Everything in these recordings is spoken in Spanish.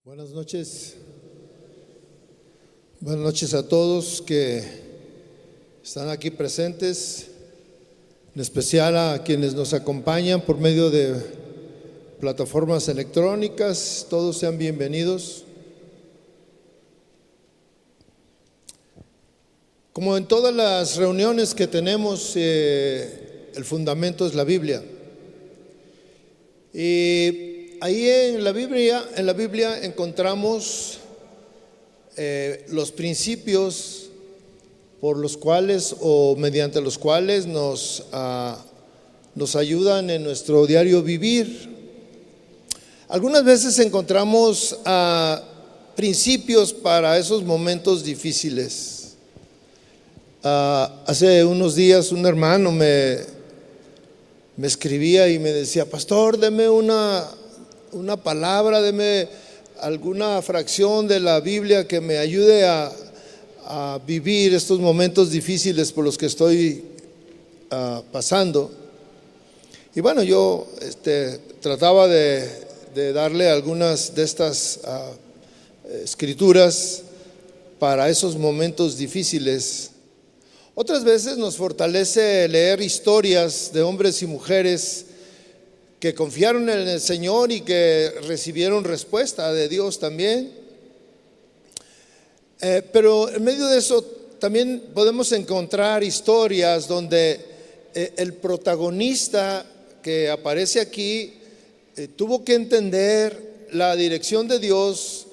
Buenas noches. Buenas noches a todos que están aquí presentes, en especial a quienes nos acompañan por medio de plataformas electrónicas. Todos sean bienvenidos. Como en todas las reuniones que tenemos, el fundamento es la Biblia. Y ahí en la Biblia encontramos los principios por los cuales o mediante los cuales nos ayudan en nuestro diario vivir. Algunas veces encontramos principios para esos momentos difíciles. Hace unos días un hermano me escribía y me decía: pastor, deme una palabra, deme alguna fracción de la Biblia que me ayude a vivir estos momentos difíciles por los que estoy pasando. Y bueno, yo trataba de darle algunas de estas escrituras para esos momentos difíciles. Otras veces nos fortalece leer historias de hombres y mujeres que confiaron en el Señor y que recibieron respuesta de Dios también. Pero en medio de eso también podemos encontrar historias donde el protagonista que aparece aquí tuvo que entender la dirección de Dios,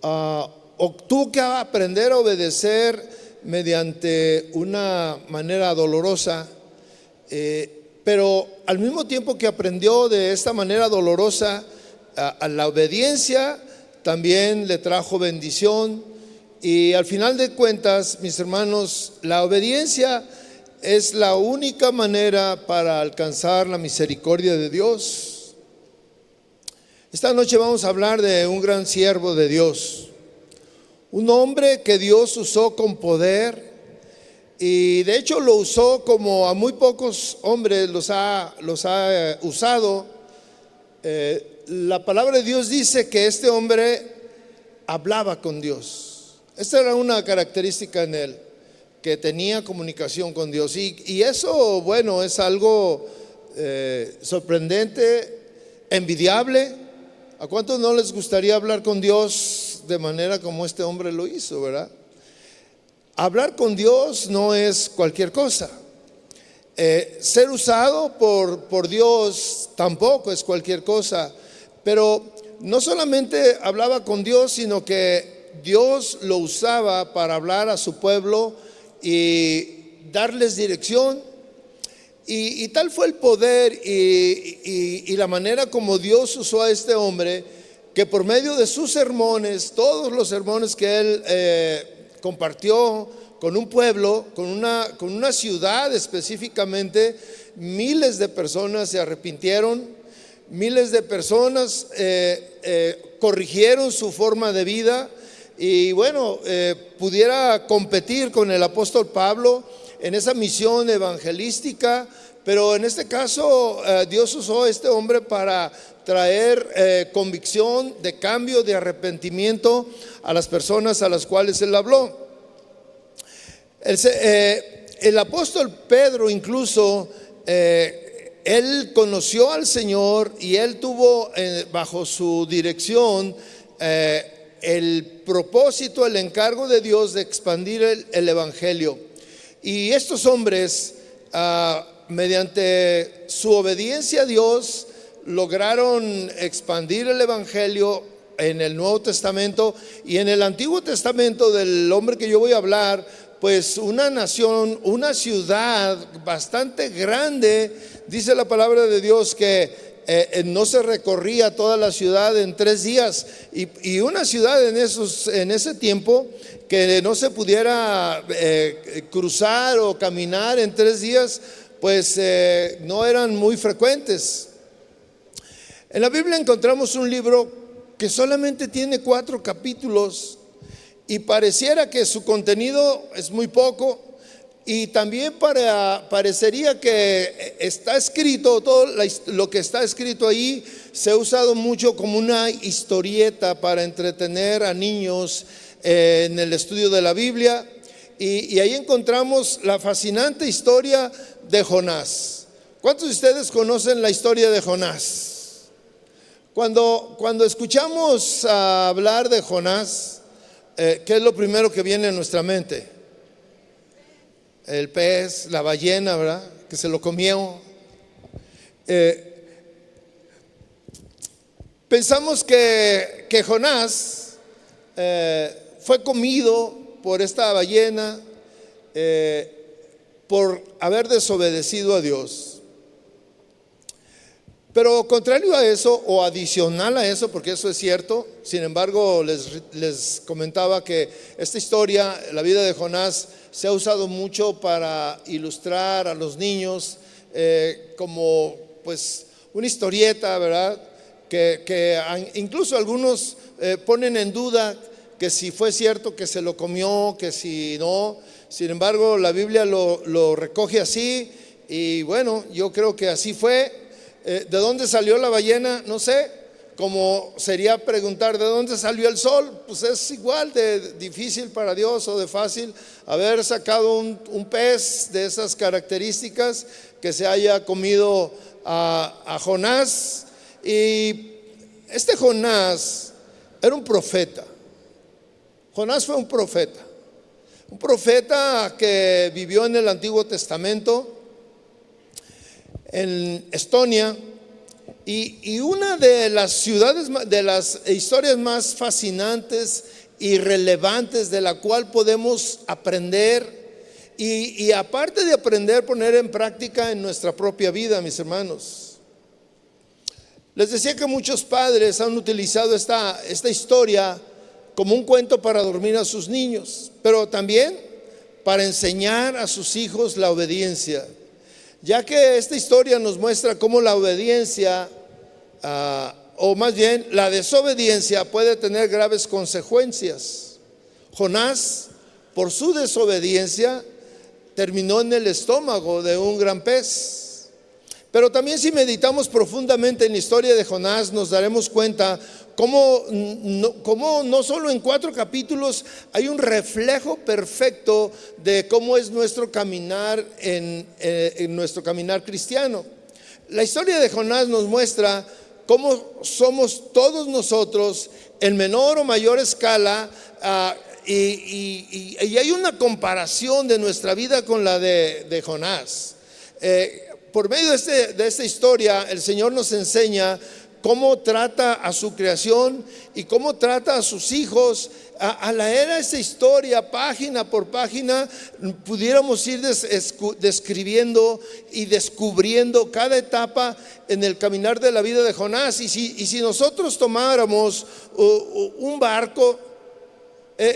o tuvo que aprender a obedecer mediante una manera dolorosa, pero al mismo tiempo que aprendió de esta manera dolorosa, a la obediencia también le trajo bendición. Y al final de cuentas, mis hermanos, la obediencia es la única manera para alcanzar la misericordia de Dios. Esta noche vamos a hablar de un gran siervo de Dios, un hombre que Dios usó con poder, y de hecho lo usó como a muy pocos hombres los ha usado. La palabra de Dios dice que este hombre hablaba con Dios. Esta era una característica en él, que tenía comunicación con Dios, y eso, bueno, es algo sorprendente, envidiable. ¿A cuántos no les gustaría hablar con Dios de manera como este hombre lo hizo, verdad? Hablar con Dios no es cualquier cosa. Ser usado por Dios tampoco es cualquier cosa. Pero no solamente hablaba con Dios, sino que Dios lo usaba para hablar a su pueblo y darles dirección. Y tal fue el poder y la manera como Dios usó a este hombre, que por medio de sus sermones, todos los sermones que él compartió con un pueblo, con una ciudad específicamente, miles de personas se arrepintieron, miles de personas corrigieron su forma de vida. Y bueno, pudiera competir con el apóstol Pablo en esa misión evangelística, pero en este caso Dios usó a este hombre para traer convicción de cambio, de arrepentimiento a las personas a las cuales él habló. El apóstol Pedro incluso, él conoció al Señor y él tuvo bajo su dirección el propósito, el encargo de Dios de expandir el evangelio. Y estos hombres, mediante su obediencia a Dios, lograron expandir el evangelio en el Nuevo Testamento. Y en el Antiguo Testamento, del hombre que yo voy a hablar, pues una nación, una ciudad bastante grande, dice la palabra de Dios que no se recorría toda la ciudad en 3 días, y una ciudad en ese tiempo que no se pudiera cruzar o caminar en 3 días, pues no eran muy frecuentes. En la Biblia encontramos un libro que solamente tiene 4 capítulos y pareciera que su contenido es muy poco. Y también parecería que está escrito, todo lo que está escrito ahí se ha usado mucho como una historieta para entretener a niños en el estudio de la Biblia. Y ahí encontramos la fascinante historia de Jonás. ¿Cuántos de ustedes conocen la historia de Jonás? Cuando escuchamos hablar de Jonás, ¿qué es lo primero que viene a nuestra mente? El pez, la ballena, ¿verdad? Que se lo comió. Pensamos que Jonás fue comido por esta ballena por haber desobedecido a Dios. Pero contrario a eso, o adicional a eso, porque eso es cierto, sin embargo les comentaba que esta historia, la vida de Jonás, se ha usado mucho para ilustrar a los niños como pues una historieta, ¿verdad? Que incluso algunos ponen en duda que si fue cierto que se lo comió, que si no. Sin embargo, la Biblia lo recoge así, y bueno, yo creo que así fue. ¿De dónde salió la ballena? No sé. Como sería preguntar, ¿de dónde salió el sol? Pues es igual de difícil para Dios o de fácil haber sacado un pez de esas características que se haya comido a Jonás. Y este Jonás era un profeta. Jonás fue un profeta que vivió en el Antiguo Testamento, en Estonia, y una de las ciudades, de las historias más fascinantes y relevantes de la cual podemos aprender y aparte de aprender, poner en práctica en nuestra propia vida, mis hermanos. Les decía que muchos padres han utilizado esta historia como un cuento para dormir a sus niños, pero también para enseñar a sus hijos la obediencia, ya que esta historia nos muestra cómo la obediencia, o más bien la desobediencia, puede tener graves consecuencias. Jonás, por su desobediencia, terminó en el estómago de un gran pez. Pero también, si meditamos profundamente en la historia de Jonás, nos daremos cuenta cómo no solo en 4 capítulos hay un reflejo perfecto de cómo es nuestro caminar en nuestro caminar cristiano. La historia de Jonás nos muestra cómo somos todos nosotros en menor o mayor escala, y hay una comparación de nuestra vida con la de Jonás. Por medio de esta historia, el Señor nos enseña cómo trata a su creación y cómo trata a sus hijos. Al leer esta historia página por página, pudiéramos ir describiendo y descubriendo cada etapa en el caminar de la vida de Jonás. Y si nosotros tomáramos un barco,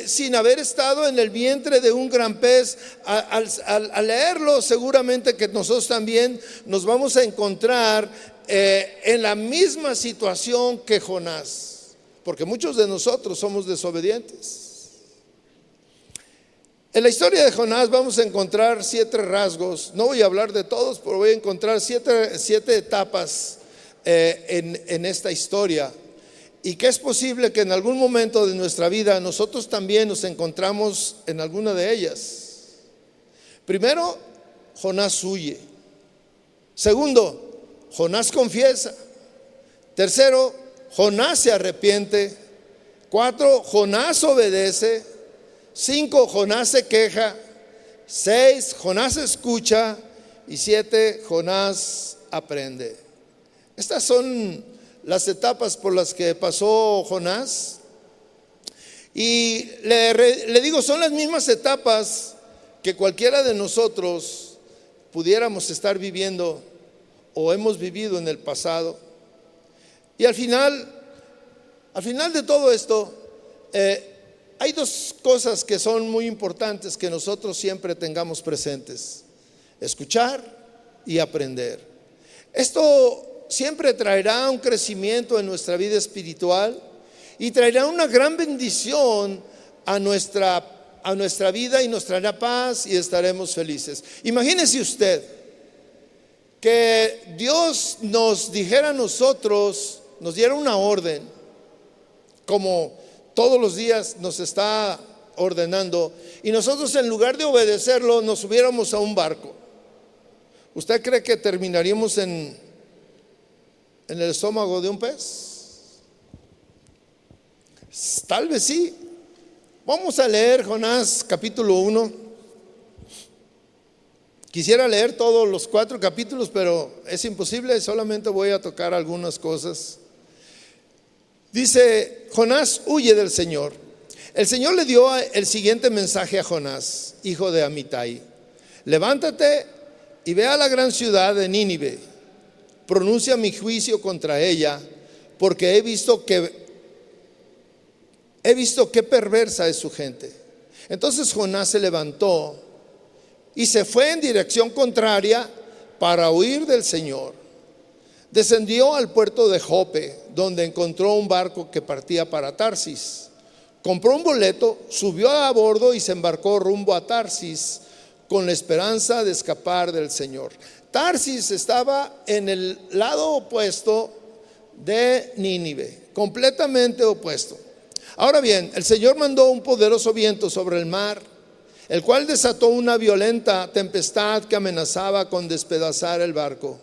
sin haber estado en el vientre de un gran pez, al leerlo, seguramente que nosotros también nos vamos a encontrar en la misma situación que Jonás, porque muchos de nosotros somos desobedientes. En la historia de Jonás vamos a encontrar 7 rasgos. No voy a hablar de todos, pero voy a encontrar 7 etapas en esta historia, y que es posible que en algún momento de nuestra vida nosotros también nos encontramos en alguna de ellas. Primero, Jonás huye. Segundo, Jonás confiesa. Tercero, Jonás se arrepiente. 4, Jonás obedece. 5, Jonás se queja. 6, Jonás escucha. Y 7, Jonás aprende. Estas son las etapas por las que pasó Jonás. Y le digo, son las mismas etapas que cualquiera de nosotros pudiéramos estar viviendo o hemos vivido en el pasado. Y al final de todo esto, hay 2 cosas que son muy importantes que nosotros siempre tengamos presentes: escuchar y aprender. Esto siempre traerá un crecimiento en nuestra vida espiritual y traerá una gran bendición a nuestra vida, y nos traerá paz y estaremos felices. Imagínese usted que Dios nos dijera a nosotros nos diera una orden, como todos los días nos está ordenando, y nosotros en lugar de obedecerlo nos subiéramos a un barco, ¿usted cree que terminaríamos en el estómago de un pez? Tal vez sí. Vamos a leer Jonás capítulo 1. Quisiera leer todos los 4 capítulos, pero es imposible, solamente voy a tocar algunas cosas. Dice: Jonás huye del Señor. El Señor le dio el siguiente mensaje a Jonás, hijo de Amitai: levántate y ve a la gran ciudad de Nínive, pronuncia mi juicio contra ella, porque he visto qué perversa es su gente. Entonces Jonás se levantó y se fue en dirección contraria para huir del Señor. Descendió al puerto de Jope, donde encontró un barco que partía para Tarsis. Compró un boleto, subió a bordo y se embarcó rumbo a Tarsis con la esperanza de escapar del Señor. Tarsis estaba en el lado opuesto de Nínive, completamente opuesto. Ahora bien, el Señor mandó un poderoso viento sobre el mar, el cual desató una violenta tempestad que amenazaba con despedazar el barco.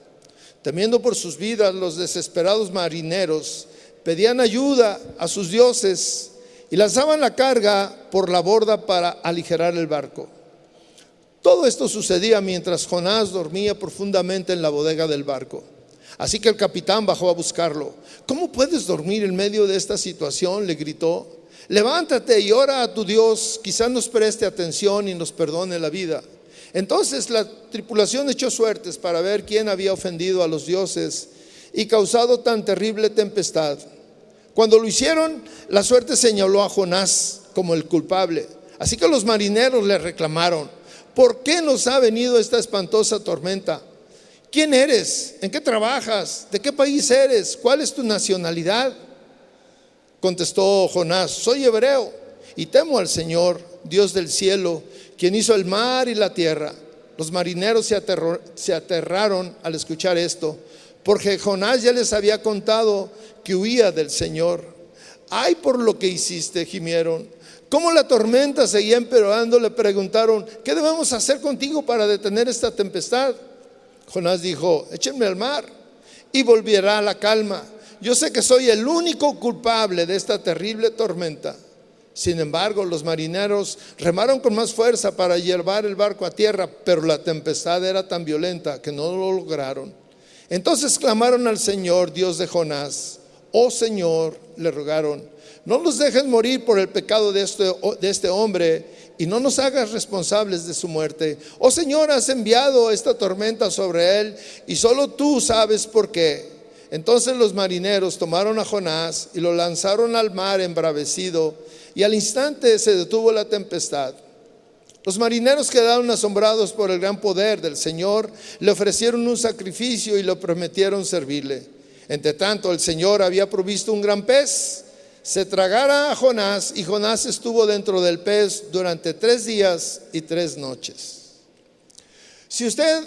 Temiendo por sus vidas, los desesperados marineros pedían ayuda a sus dioses y lanzaban la carga por la borda para aligerar el barco. Todo esto sucedía mientras Jonás dormía profundamente en la bodega del barco. Así que el capitán bajó a buscarlo. ¿Cómo puedes dormir en medio de esta situación?, le gritó. Levántate y ora a tu Dios, quizás nos preste atención y nos perdone la vida. Entonces la tripulación echó suertes para ver quién había ofendido a los dioses y causado tan terrible tempestad. Cuando lo hicieron, la suerte señaló a Jonás como el culpable. Así que los marineros le reclamaron: ¿por qué nos ha venido esta espantosa tormenta? ¿Quién eres? ¿En qué trabajas? ¿De qué país eres? ¿Cuál es tu nacionalidad? Contestó Jonás: soy hebreo y temo al Señor, Dios del cielo, quien hizo el mar y la tierra. Los marineros se aterraron al escuchar esto, porque Jonás ya les había contado que huía del Señor. Ay, por lo que hiciste, gimieron. Como la tormenta seguía empeorando, le preguntaron: ¿qué debemos hacer contigo para detener esta tempestad? Jonás dijo: échenme al mar y volverá la calma. Yo sé que soy el único culpable de esta terrible tormenta. Sin embargo, los marineros remaron con más fuerza para llevar el barco a tierra, pero la tempestad era tan violenta que no lo lograron. Entonces clamaron al Señor, Dios de Jonás. Oh Señor, le rogaron, no nos dejes morir por el pecado de este hombre y no nos hagas responsables de su muerte. Oh Señor, has enviado esta tormenta sobre él y solo tú sabes por qué. Entonces los marineros tomaron a Jonás y lo lanzaron al mar embravecido, y al instante se detuvo la tempestad. Los marineros quedaron asombrados por el gran poder del Señor, le ofrecieron un sacrificio y le prometieron servirle. Entre tanto, el Señor había provisto un gran pez, se tragara a Jonás, y Jonás estuvo dentro del pez durante 3 días y 3 noches. Si usted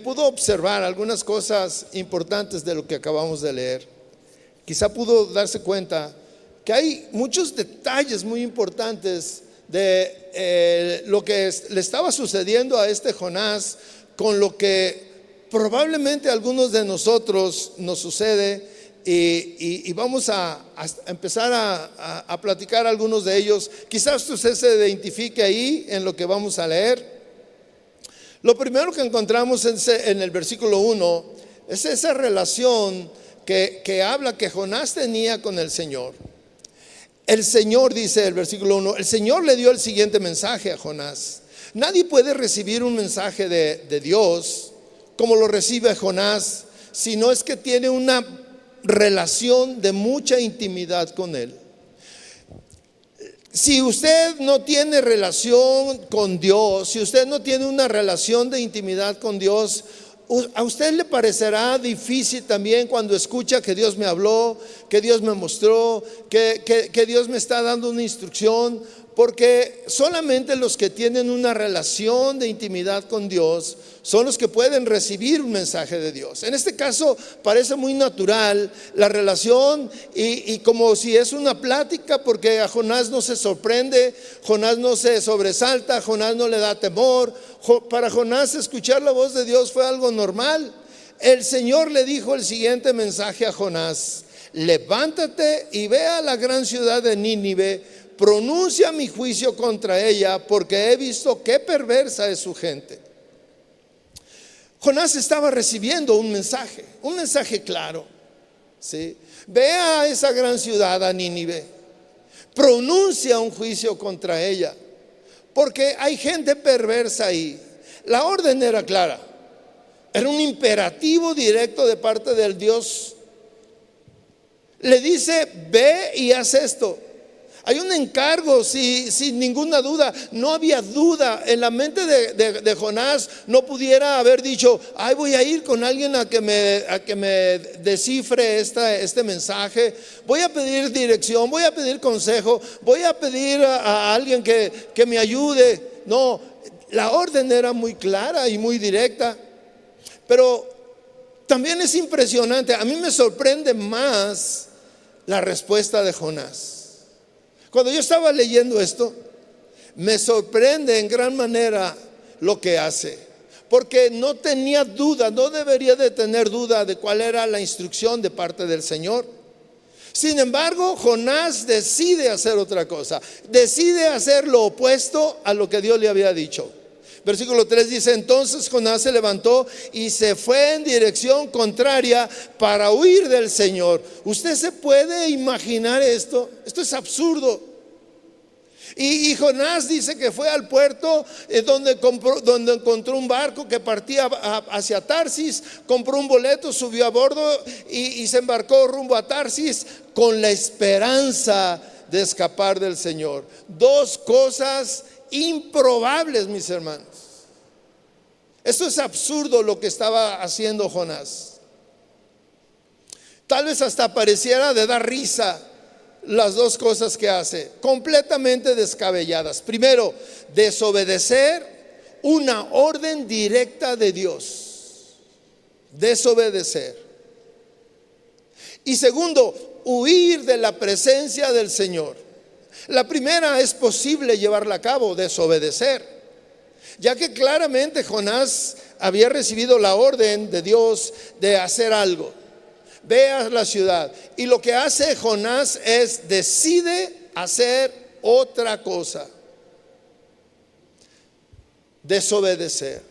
pudo observar algunas cosas importantes de lo que acabamos de leer, quizá pudo darse cuenta que hay muchos detalles muy importantes de lo que le estaba sucediendo a este Jonás con lo que probablemente a algunos de nosotros nos sucede, y vamos a empezar a platicar algunos de ellos. Quizás usted se identifique ahí en lo que vamos a leer. Lo primero que encontramos en el versículo 1 es esa relación que habla que Jonás tenía con el Señor. El Señor, dice el versículo 1, el Señor le dio el siguiente mensaje a Jonás. Nadie puede recibir un mensaje de Dios como lo recibe Jonás, si no es que tiene una relación de mucha intimidad con él. Si usted no tiene relación con Dios, si usted no tiene una relación de intimidad con Dios, a usted le parecerá difícil también cuando escucha que Dios me habló, que Dios me mostró, que Dios me está dando una instrucción, porque solamente los que tienen una relación de intimidad con Dios son los que pueden recibir un mensaje de Dios. En este caso parece muy natural la relación y como si es una plática, porque a Jonás no se sorprende, Jonás no se sobresalta, Jonás no le da temor. Para Jonás escuchar la voz de Dios fue algo normal. El Señor le dijo el siguiente mensaje a Jonás: levántate y ve a la gran ciudad de Nínive, pronuncia mi juicio contra ella, porque he visto qué perversa es su gente. Jonás estaba recibiendo un mensaje claro, ¿sí? Ve a esa gran ciudad, a Nínive, pronuncia un juicio contra ella, porque hay gente perversa ahí. La orden era clara, era un imperativo directo de parte del Dios. Le dice: ve y haz esto. Hay un encargo, sin ninguna duda. No había duda en la mente de Jonás. No pudiera haber dicho: ay, voy a ir con alguien a que me descifre este mensaje, voy a pedir dirección, voy a pedir consejo, voy a pedir a alguien que me ayude. No, la orden era muy clara y muy directa. Pero también es impresionante, a mí me sorprende más la respuesta de Jonás. Cuando yo estaba leyendo esto, me sorprende en gran manera lo que hace, porque no tenía duda, no debería de tener duda de cuál era la instrucción de parte del Señor. Sin embargo, Jonás decide hacer otra cosa, decide hacer lo opuesto a lo que Dios le había dicho. Versículo 3 dice: entonces Jonás se levantó y se fue en dirección contraria para huir del Señor. ¿Usted se puede imaginar esto? Esto es absurdo. Y Jonás dice que fue al puerto donde encontró un barco que partía hacia Tarsis, compró un boleto, subió a bordo y se embarcó rumbo a Tarsis con la esperanza de escapar del Señor. Dos cosas improbables, mis hermanos. Esto es absurdo lo que estaba haciendo Jonás. Tal vez hasta pareciera de dar risa las dos cosas que hace, completamente descabelladas. Primero, desobedecer una orden directa de Dios. Desobedecer. Y segundo, huir de la presencia del Señor. La primera es posible llevarla a cabo, desobedecer, ya que claramente Jonás había recibido la orden de Dios de hacer algo. Ve a la ciudad, y lo que hace Jonás es decide hacer otra cosa: desobedecer.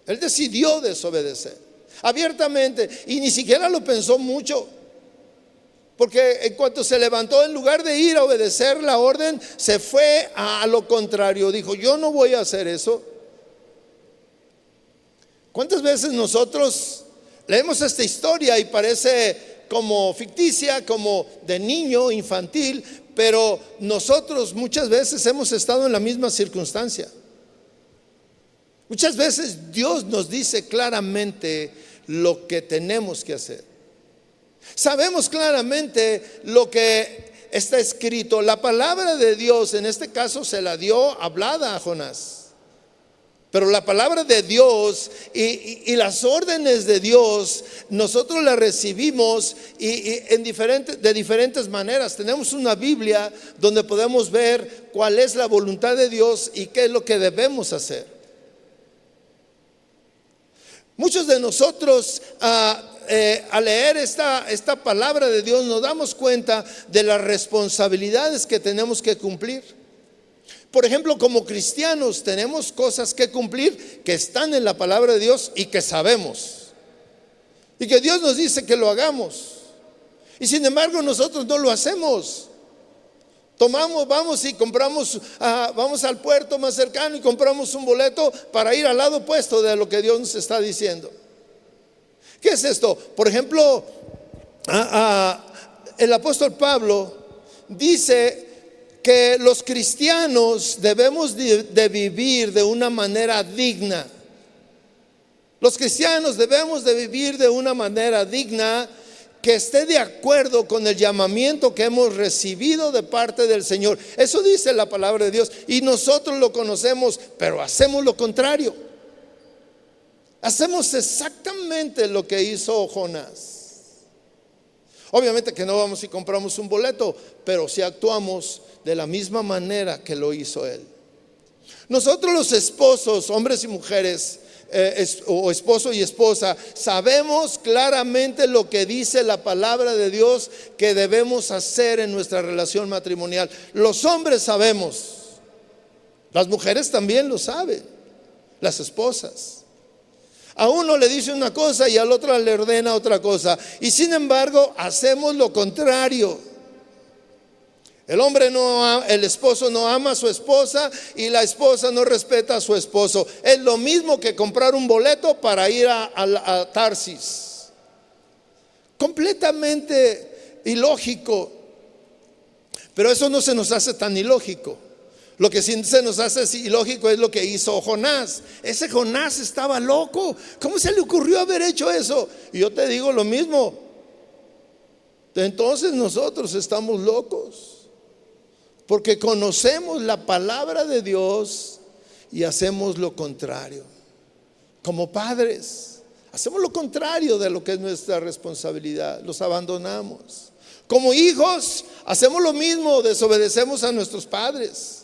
Él decidió desobedecer abiertamente y ni siquiera lo pensó mucho, porque en cuanto se levantó, en lugar de ir a obedecer la orden, se fue a lo contrario. Dijo: yo no voy a hacer eso. ¿Cuántas veces nosotros leemos esta historia y parece como ficticia, como de niño, infantil, pero nosotros muchas veces hemos estado en la misma circunstancia? Muchas veces Dios nos dice claramente lo que tenemos que hacer. Sabemos claramente lo que está escrito. La palabra de Dios en este caso se la dio hablada a Jonás. Pero la palabra de Dios y las órdenes de Dios nosotros las recibimos de diferentes maneras. Tenemos una Biblia donde podemos ver cuál es la voluntad de Dios y qué es lo que debemos hacer. Muchos de nosotros al leer esta palabra de Dios nos damos cuenta de las responsabilidades que tenemos que cumplir. Por ejemplo, como cristianos tenemos cosas que cumplir que están en la palabra de Dios y que sabemos, y que Dios nos dice que lo hagamos, y sin embargo nosotros no lo hacemos. Vamos y compramos, vamos al puerto más cercano y compramos un boleto para ir al lado opuesto de lo que Dios nos está diciendo. ¿Qué es esto? Por ejemplo, el apóstol Pablo dice que los cristianos debemos de vivir de una manera digna. Los cristianos debemos de vivir de una manera digna que esté de acuerdo con el llamamiento que hemos recibido de parte del Señor. Eso dice la palabra de Dios y nosotros lo conocemos, pero hacemos lo contrario. Hacemos exactamente lo que hizo Jonás. Obviamente que no vamos y compramos un boleto, pero sí actuamos de la misma manera que lo hizo él. Nosotros los esposos, hombres y mujeres, o esposo y esposa, sabemos claramente lo que dice la palabra de Dios que debemos hacer en nuestra relación matrimonial. Los hombres sabemos, las mujeres también lo saben, las esposas. A uno le dice una cosa y al otro le ordena otra cosa, y sin embargo hacemos lo contrario. El esposo no ama a su esposa y la esposa no respeta a su esposo. Es lo mismo que comprar un boleto para ir a Tarsis. Completamente ilógico. Pero eso no se nos hace tan ilógico. Lo que sí se nos hace ilógico es lo que hizo Jonás. Ese Jonás estaba loco. ¿Cómo se le ocurrió haber hecho eso? Y yo te digo lo mismo. Entonces nosotros estamos locos, porque conocemos la palabra de Dios y hacemos lo contrario. Como padres, hacemos lo contrario de lo que es nuestra responsabilidad. Los abandonamos. Como hijos, hacemos lo mismo, desobedecemos a nuestros padres.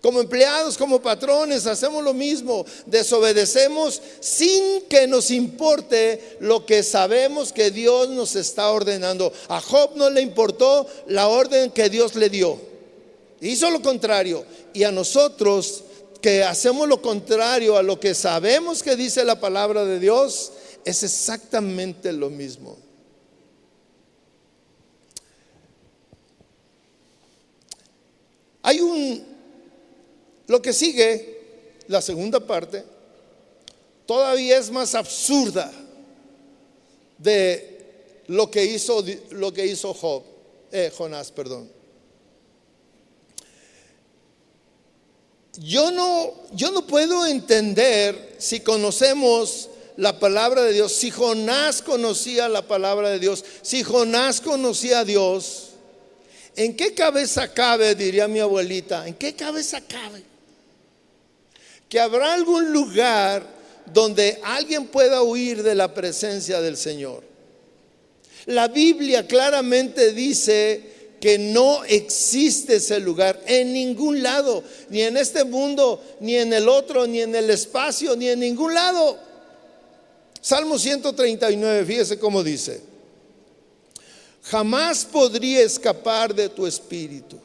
Como empleados, como patrones, hacemos lo mismo, desobedecemos sin que nos importe lo que sabemos que Dios nos está ordenando. A Job no le importó la orden que Dios le dio, hizo lo contrario. Y a nosotros que hacemos lo contrario a lo que sabemos que dice la palabra de Dios, es exactamente lo mismo. Lo que sigue, la segunda parte, todavía es más absurda de lo que hizo Jonás, perdón. Yo no puedo entender, si conocemos la palabra de Dios, si Jonás conocía la palabra de Dios, si Jonás conocía a Dios, ¿en qué cabeza cabe, diría mi abuelita? ¿En qué cabeza cabe que habrá algún lugar donde alguien pueda huir de la presencia del Señor? La Biblia claramente dice que no existe ese lugar en ningún lado, ni en este mundo, ni en el otro, ni en el espacio, ni en ningún lado. Salmo 139, fíjese cómo dice: jamás podría escapar de tu espíritu,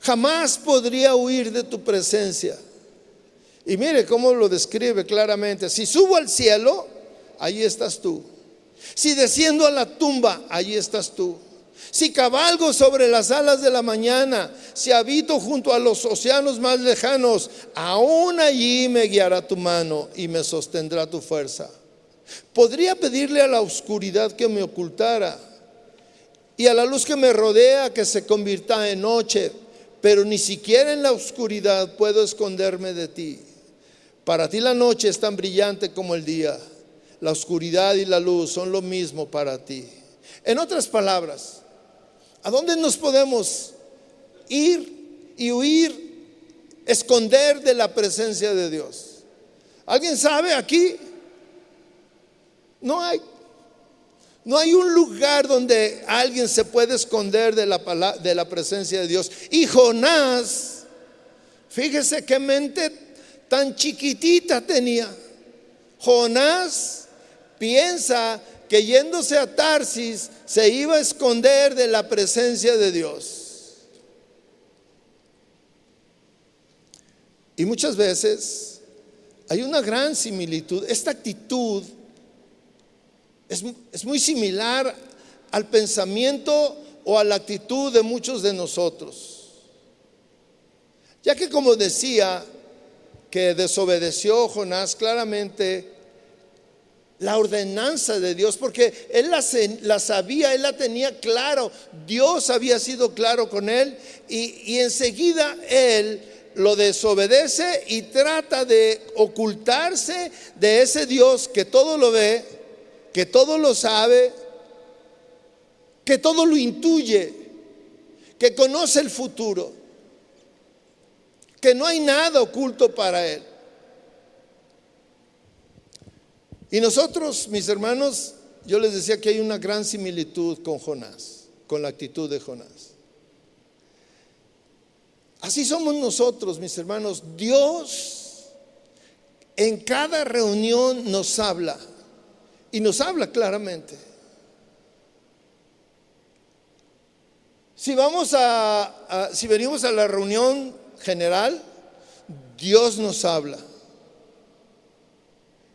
jamás podría huir de tu presencia. Y mire cómo lo describe claramente: si subo al cielo, allí estás tú. Si desciendo a la tumba, allí estás tú. Si cabalgo sobre las alas de la mañana, si habito junto a los océanos más lejanos, aún allí me guiará tu mano y me sostendrá tu fuerza. Podría pedirle a la oscuridad que me ocultara y a la luz que me rodea que se convirtiera en noche, pero ni siquiera en la oscuridad puedo esconderme de ti. Para ti la noche es tan brillante como el día. La oscuridad y la luz son lo mismo para ti. En otras palabras, ¿a dónde nos podemos ir y huir, esconder de la presencia de Dios? ¿Alguien sabe aquí? No hay un lugar donde alguien se puede esconder de la presencia de Dios. Y Jonás, fíjese qué mente tan chiquitita tenía. Jonás piensa que yéndose a Tarsis se iba a esconder de la presencia de Dios. Y muchas veces hay una gran similitud. Esta actitud es muy similar al pensamiento o a la actitud de muchos de nosotros. Ya que, como decía, que desobedeció Jonás claramente la ordenanza de Dios, porque él la sabía, él la tenía claro. Dios había sido claro con él, y enseguida él lo desobedece y trata de ocultarse de ese Dios que todo lo ve, que todo lo sabe, que todo lo intuye, que conoce el futuro, que no hay nada oculto para Él. Y nosotros, mis hermanos, yo les decía que hay una gran similitud con Jonás, con la actitud de Jonás. Así somos nosotros, mis hermanos. Dios en cada reunión nos habla, y nos habla claramente. Si venimos a la reunión general, Dios nos habla.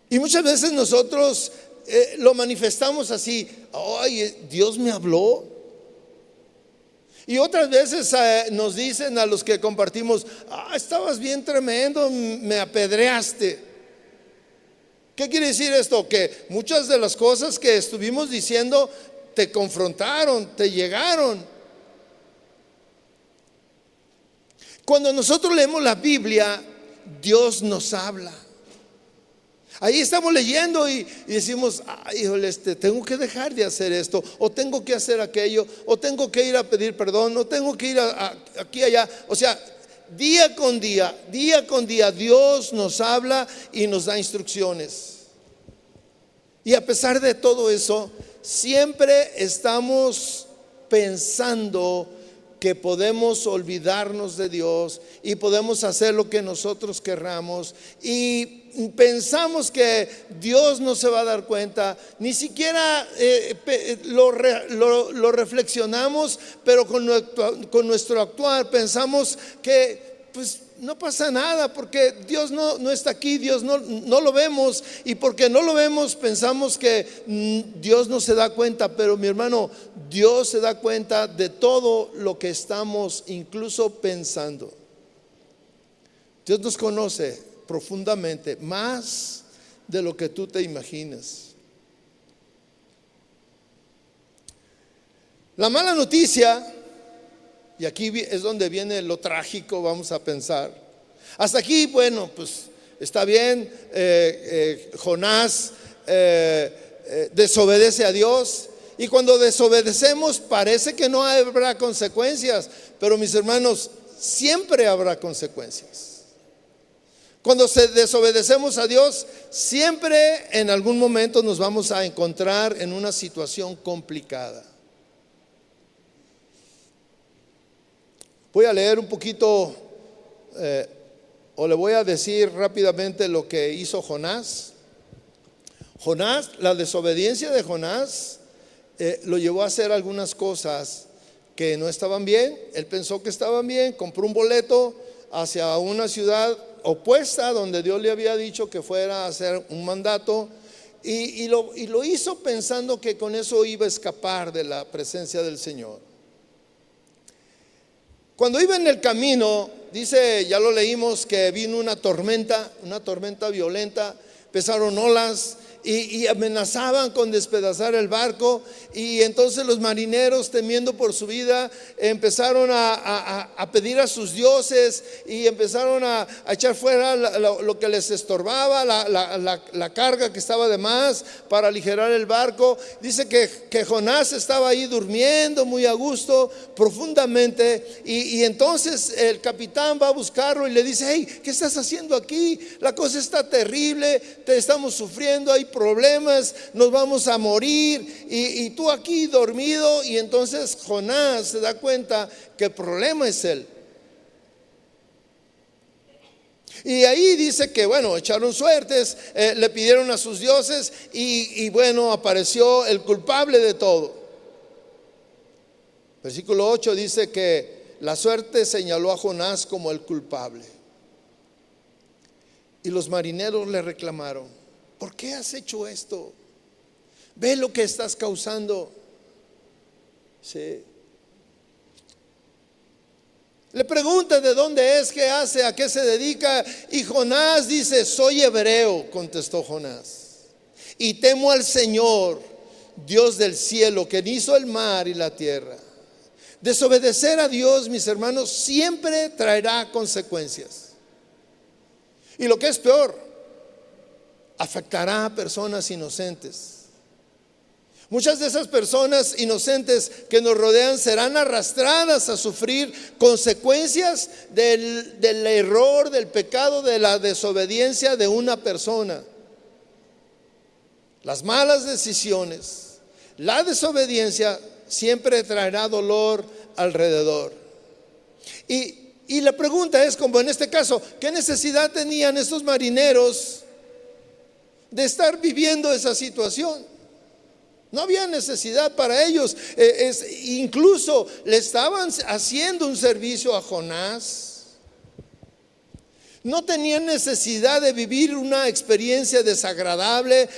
Y muchas veces nosotros lo manifestamos así: ay, Dios me habló. Y otras veces nos dicen a los que compartimos: estabas bien tremendo, me apedreaste. ¿Qué quiere decir esto? Que muchas de las cosas que estuvimos diciendo te confrontaron, te llegaron. Cuando nosotros leemos la Biblia, Dios nos habla. Ahí estamos leyendo y decimos: híjole, tengo que dejar de hacer esto, o tengo que hacer aquello, o tengo que ir a pedir perdón, o tengo que ir aquí, allá. O sea, día con día, Dios nos habla y nos da instrucciones. Y a pesar de todo eso, siempre estamos pensando que podemos olvidarnos de Dios y podemos hacer lo que nosotros querramos, y pensamos que Dios no se va a dar cuenta. Ni siquiera lo reflexionamos, pero con nuestro actuar pensamos que pues no pasa nada, porque Dios no está aquí, Dios no lo vemos, y porque no lo vemos pensamos que Dios no se da cuenta. Pero mi hermano, Dios se da cuenta de todo lo que estamos incluso pensando. Dios nos conoce profundamente, más de lo que tú te imaginas. La mala noticia, y aquí es donde viene lo trágico, vamos a pensar. Hasta aquí, bueno, pues está bien. Jonás desobedece a Dios, y cuando desobedecemos parece que no habrá consecuencias, pero mis hermanos, siempre habrá consecuencias. Cuando desobedecemos a Dios, siempre en algún momento nos vamos a encontrar en una situación complicada. Voy a leer un poquito, o le voy a decir rápidamente lo que hizo Jonás. La desobediencia de Jonás lo llevó a hacer algunas cosas que no estaban bien. Él pensó que estaban bien, compró un boleto hacia una ciudad opuesta donde Dios le había dicho que fuera a hacer un mandato, y lo hizo pensando que con eso iba a escapar de la presencia del Señor. Cuando iba en el camino, dice, ya lo leímos, que vino una tormenta violenta, empezaron olas y amenazaban con despedazar el barco, y entonces los marineros, temiendo por su vida, empezaron a pedir a sus dioses, y empezaron a echar fuera lo que les estorbaba, la carga que estaba de más, para aligerar el barco. Dice que Jonás estaba ahí durmiendo muy a gusto, profundamente, y entonces el capitán va a buscarlo y le dice: hey, ¿qué estás haciendo aquí? La cosa está terrible, te estamos sufriendo, hay problemas, nos vamos a morir, y tú aquí dormido. Y entonces Jonás se da cuenta que el problema es él. Y ahí dice que bueno, echaron suertes, le pidieron a sus dioses, y bueno, apareció el culpable de todo. Versículo 8 dice que la suerte señaló a Jonás como el culpable, y los marineros le reclamaron: ¿por qué has hecho esto? Ve lo que estás causando. Sí. Le pregunta de dónde es, qué hace, a qué se dedica, y Jonás dice: soy hebreo, contestó Jonás, y temo al Señor, Dios del cielo, que hizo el mar y la tierra. Desobedecer a Dios, mis hermanos, siempre traerá consecuencias, y lo que es peor, afectará a personas inocentes. Muchas de esas personas inocentes que nos rodean serán arrastradas a sufrir consecuencias del error, del pecado, de la desobediencia de una persona. Las malas decisiones, la desobediencia siempre traerá dolor alrededor. Y la pregunta es, como en este caso, ¿qué necesidad tenían estos marineros de estar viviendo esa situación? No había necesidad para ellos. Incluso le estaban haciendo un servicio a Jonás. No tenían necesidad de vivir una experiencia desagradable,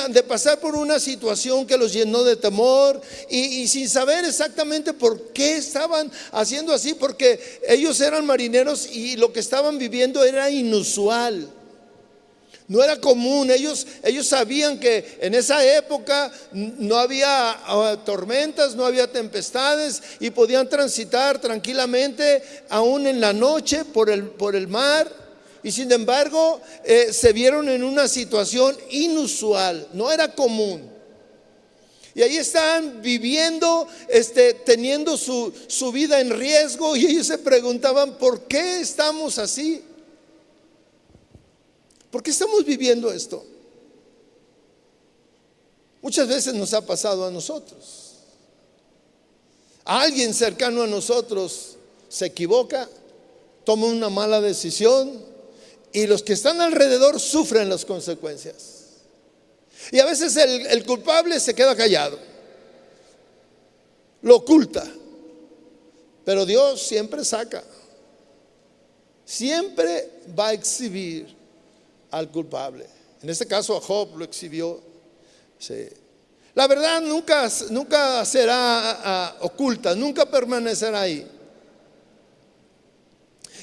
de pasar por una situación que los llenó de temor y sin saber exactamente por qué estaban haciendo así, porque ellos eran marineros y lo que estaban viviendo era inusual. No era común. Ellos sabían que en esa época no había tormentas, no había tempestades y podían transitar tranquilamente aún en la noche por el mar. Y sin embargo se vieron en una situación inusual, no era común. Y ahí están viviendo, teniendo su vida en riesgo, y ellos se preguntaban, ¿por qué estamos así? ¿Por qué estamos viviendo esto? Muchas veces nos ha pasado a nosotros. Alguien cercano a nosotros se equivoca, toma una mala decisión y los que están alrededor sufren las consecuencias. Y a veces el culpable se queda callado, lo oculta, pero Dios siempre saca, siempre va a exhibir al culpable. En este caso a Job lo exhibió. Sí. La verdad nunca será oculta, nunca permanecerá ahí.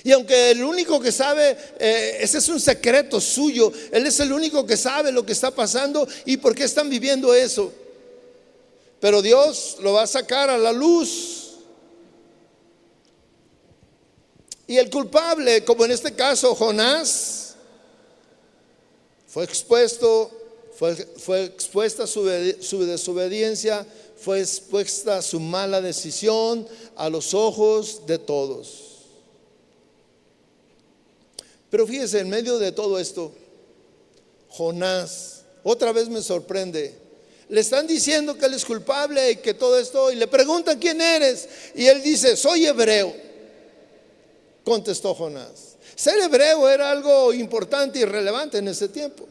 Y aunque el único que sabe, ese es un secreto suyo, él es el único que sabe lo que está pasando y por qué están viviendo eso. Pero Dios lo va a sacar a la luz. Y el culpable, como en este caso Jonás, fue expuesta su desobediencia, fue expuesta su mala decisión a los ojos de todos. Pero fíjese, en medio de todo esto, Jonás otra vez me sorprende. Le están diciendo que él es culpable y que todo esto, y le preguntan quién eres, y él dice, soy hebreo. Contestó Jonás. Ser hebreo era algo importante y relevante en ese tiempo.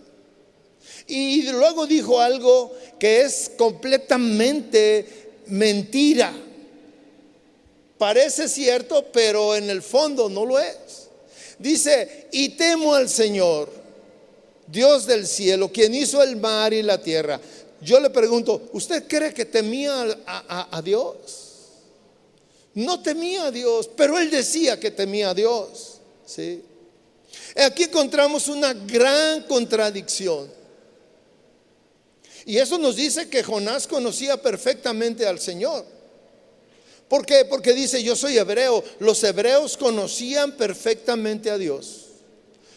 Y luego dijo algo que es completamente mentira. Parece cierto, pero en el fondo no lo es. Dice, y temo al Señor, Dios del cielo, quien hizo el mar y la tierra. Yo le pregunto, ¿usted cree que temía a Dios? No temía a Dios, pero él decía que temía a Dios. ¿Sí? Aquí encontramos una gran contradicción. Y eso nos dice que Jonás conocía perfectamente al Señor. ¿Por qué? Porque dice, yo soy hebreo. Los hebreos conocían perfectamente a Dios.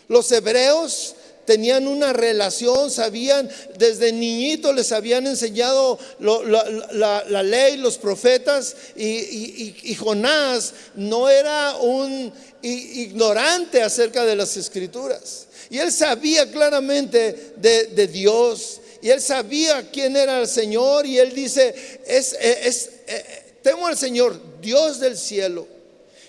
Los hebreos tenían una relación, sabían, desde niñitos les habían enseñado la ley, los profetas, y Jonás no era un ignorante acerca de las escrituras. Y él sabía claramente de Dios, y él sabía quién era el Señor, y él dice, temo al Señor, Dios del cielo,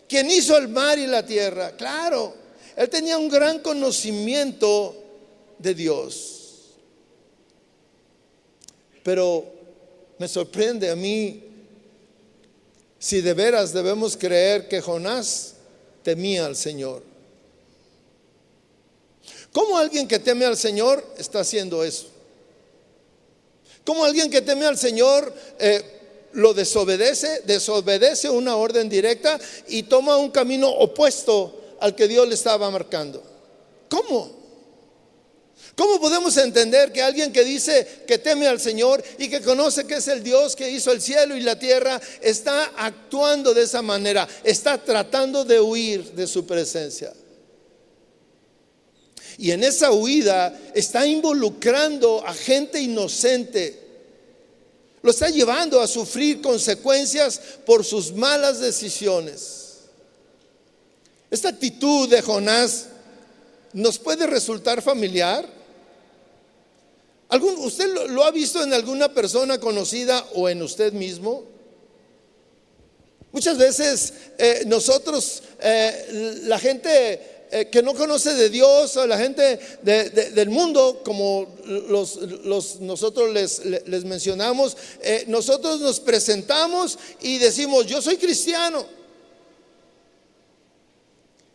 quien hizo el mar y la tierra. Claro, él tenía un gran conocimiento de Dios. Pero me sorprende a mí si de veras debemos creer que Jonás temía al Señor. ¿Cómo alguien que teme al Señor está haciendo eso? ¿Cómo alguien que teme al Señor lo desobedece una orden directa y toma un camino opuesto al que Dios le estaba marcando? ¿Cómo? ¿Cómo podemos entender que alguien que dice que teme al Señor y que conoce que es el Dios que hizo el cielo y la tierra está actuando de esa manera, está tratando de huir de su presencia? Y en esa huida está involucrando a gente inocente. lo está llevando a sufrir consecuencias por sus malas decisiones. Esta actitud de Jonás nos puede resultar familiar. ¿Usted lo ha visto en alguna persona conocida o en usted mismo? Muchas veces nosotros, la gente que no conoce de Dios, o la gente del mundo, como nosotros les mencionamos, nosotros nos presentamos y decimos: yo soy cristiano.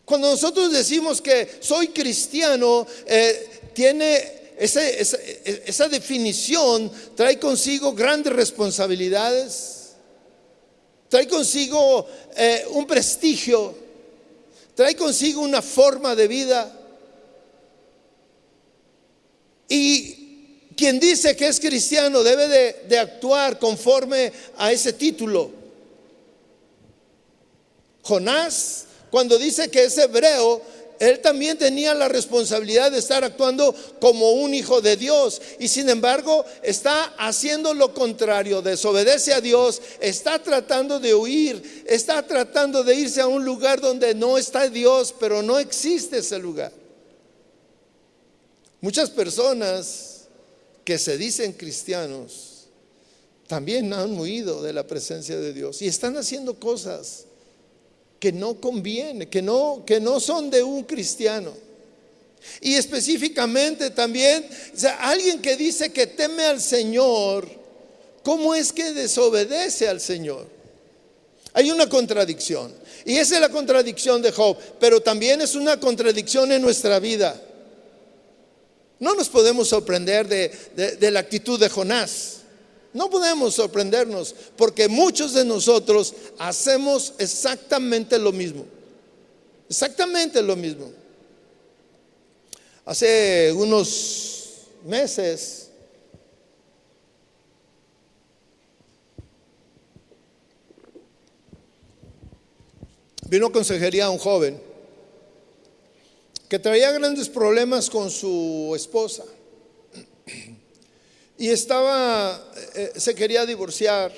Cuando nosotros decimos que soy cristiano, tiene esa definición, trae consigo grandes responsabilidades, trae consigo un prestigio, trae consigo una forma de vida. Y quien dice que es cristiano debe de actuar conforme a ese título. Jonás, cuando dice que es hebreo, él también tenía la responsabilidad de estar actuando como un hijo de Dios, y sin embargo está haciendo lo contrario, desobedece a Dios, está tratando de huir, está tratando de irse a un lugar donde no está Dios, pero no existe ese lugar. Muchas personas que se dicen cristianos también han huido de la presencia de Dios y están haciendo cosas que no conviene, que no son de un cristiano. Y específicamente también, alguien que dice que teme al Señor, ¿cómo es que desobedece al Señor? Hay una contradicción, y esa es la contradicción de Job, pero también es una contradicción en nuestra vida. No nos podemos sorprender de la actitud de Jonás. No podemos sorprendernos, porque muchos de nosotros hacemos exactamente lo mismo. Exactamente lo mismo. Hace unos meses vino a consejería a un joven que traía grandes problemas con su esposa. Y se quería divorciar,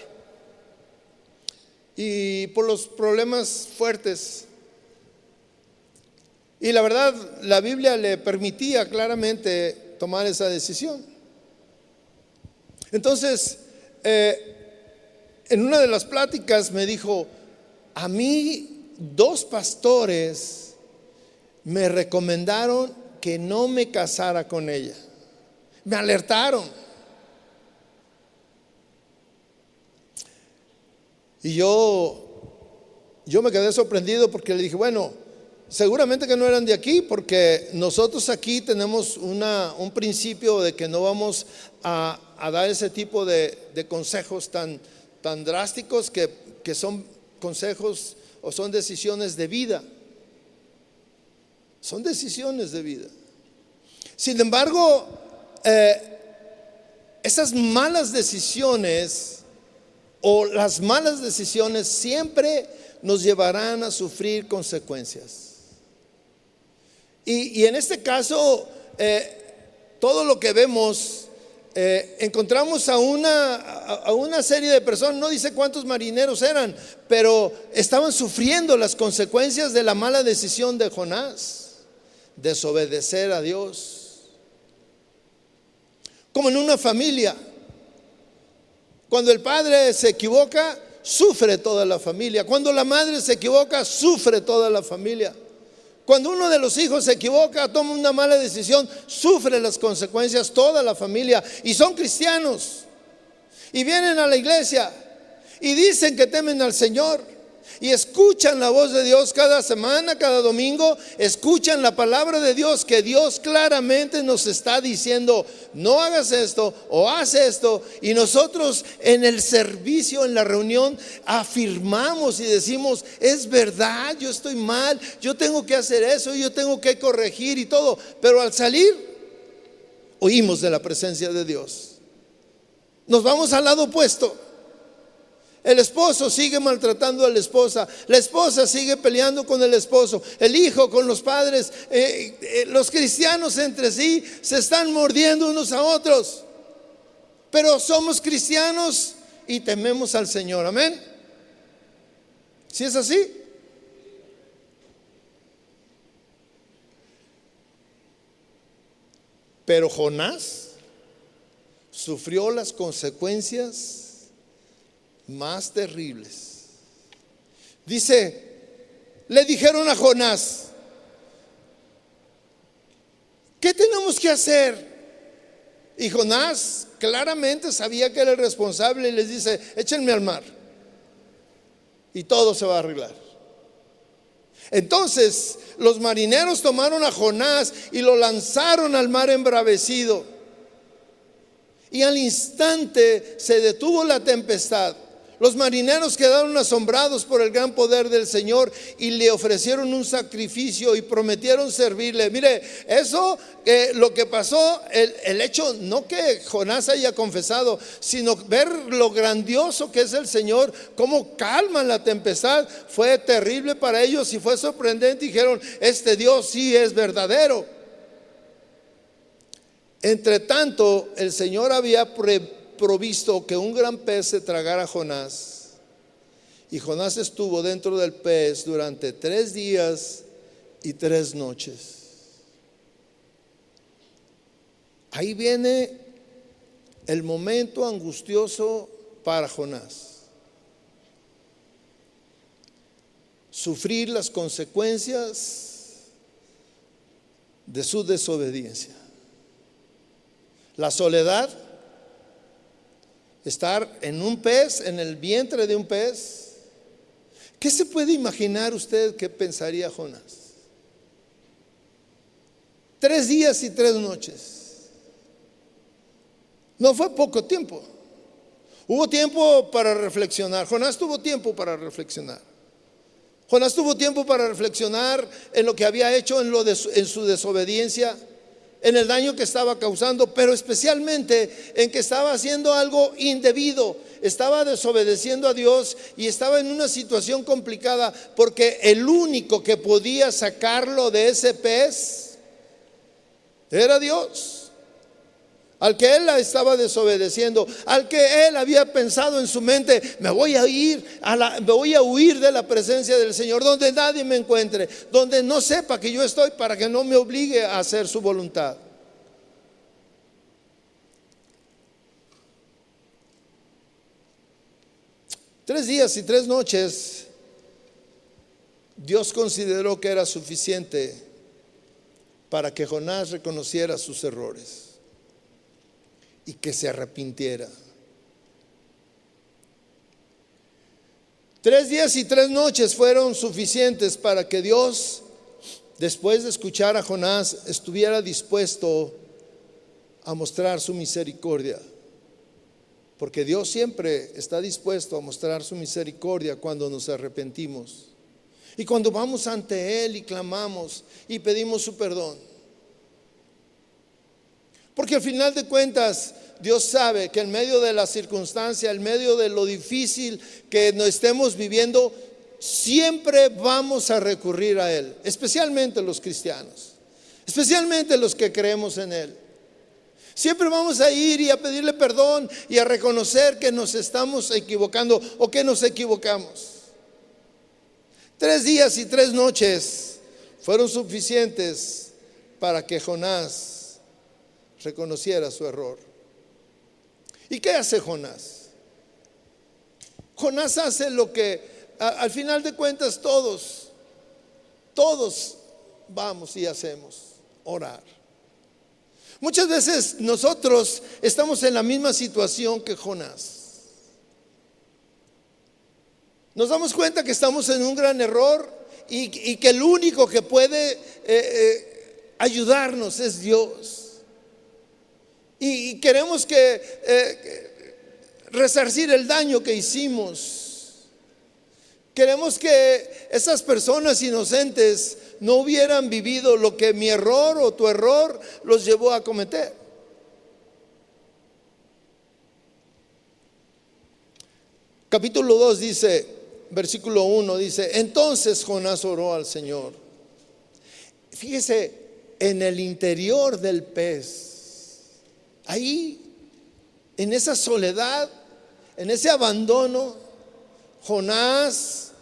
y por los problemas fuertes. Y la verdad, la Biblia le permitía claramente tomar esa decisión. Entonces, en una de las pláticas me dijo: a mí 2 pastores me recomendaron que no me casara con ella. Me alertaron. Y yo me quedé sorprendido, porque le dije: bueno, seguramente que no eran de aquí, porque nosotros aquí tenemos un principio de que no vamos a dar ese tipo de consejos tan drásticos, que son consejos o son decisiones de vida. Son decisiones de vida. Sin embargo, esas malas decisiones o las malas decisiones siempre nos llevarán a sufrir consecuencias. Y en este caso, todo lo que vemos, encontramos a una serie de personas, no dice cuántos marineros eran, pero estaban sufriendo las consecuencias de la mala decisión de Jonás, desobedecer a Dios. Como en una familia, cuando el padre se equivoca, sufre toda la familia. Cuando la madre se equivoca, sufre toda la familia. Cuando uno de los hijos se equivoca, toma una mala decisión, sufre las consecuencias toda la familia. Y son cristianos, y vienen a la iglesia, y dicen que temen al Señor, y escuchan la voz de Dios cada semana, cada domingo. Escuchan la palabra de Dios, que Dios claramente nos está diciendo: no hagas esto o haz esto. Y nosotros en el servicio, en la reunión, afirmamos y decimos: es verdad, yo estoy mal, yo tengo que hacer eso, yo tengo que corregir y todo. Pero al salir, huimos de la presencia de Dios. Nos vamos al lado opuesto. El esposo sigue maltratando a la esposa sigue peleando con el esposo, el hijo con los padres, los cristianos entre sí se están mordiendo unos a otros. Pero somos cristianos y tememos al Señor. Amén. ¿Sí es así? Pero Jonás sufrió las consecuencias más terribles. Dice, le dijeron a Jonás, ¿qué tenemos que hacer? Y Jonás claramente sabía que era el responsable y les dice, échenme al mar y todo se va a arreglar. Entonces los marineros tomaron a Jonás y lo lanzaron al mar embravecido. Y al instante se detuvo la tempestad. Los marineros quedaron asombrados por el gran poder del Señor y le ofrecieron un sacrificio y prometieron servirle. Mire, eso lo que pasó, el hecho no que Jonás haya confesado, sino ver lo grandioso que es el Señor, cómo calma la tempestad, fue terrible para ellos y fue sorprendente. Dijeron, este Dios sí es verdadero. Entre tanto, el Señor había provisto que un gran pez se tragara a Jonás, y Jonás estuvo dentro del pez durante 3 días y 3 noches. Ahí viene el momento angustioso para Jonás: sufrir las consecuencias de su desobediencia. La soledad, estar en un pez, en el vientre de un pez. ¿Qué se puede imaginar usted que pensaría Jonás? 3 días y 3 noches. No fue poco tiempo. Hubo tiempo para reflexionar. Jonás tuvo tiempo para reflexionar. Jonás tuvo tiempo para reflexionar en lo que había hecho, en su desobediencia, en el daño que estaba causando, pero especialmente en que estaba haciendo algo indebido. Estaba desobedeciendo a Dios y estaba en una situación complicada, porque el único que podía sacarlo de ese pez era Dios, al que él la estaba desobedeciendo, al que él había pensado en su mente, me voy a huir de la presencia del Señor, donde nadie me encuentre, donde no sepa que yo estoy, para que no me obligue a hacer su voluntad. Tres días y 3 noches Dios consideró que era suficiente para que Jonás reconociera sus errores y que se arrepintiera. 3 días y 3 noches fueron suficientes para que Dios, después de escuchar a Jonás, estuviera dispuesto a mostrar su misericordia. Porque Dios siempre está dispuesto a mostrar su misericordia cuando nos arrepentimos y cuando vamos ante Él y clamamos y pedimos su perdón. Porque al final de cuentas, Dios sabe que en medio de la circunstancia, en medio de lo difícil que nos estemos viviendo, siempre vamos a recurrir a Él, especialmente los cristianos, especialmente los que creemos en Él. Siempre vamos a ir y a pedirle perdón y a reconocer que nos estamos equivocando o que nos equivocamos. 3 días y 3 noches fueron suficientes para que Jonás reconociera su error. ¿Y qué hace Jonás? Jonás hace lo que al final de cuentas todos vamos y hacemos: orar. Muchas veces nosotros estamos en la misma situación que Jonás. Nos damos cuenta que estamos en un gran error y que el único que puede ayudarnos es Dios. Y queremos resarcir el daño que hicimos. Queremos que esas personas inocentes no hubieran vivido lo que mi error o tu error los llevó a cometer. Capítulo 2 dice, versículo 1 dice: entonces Jonás oró al Señor. Fíjese, en el interior del pez, ahí, en esa soledad, En ese abandono, Jonás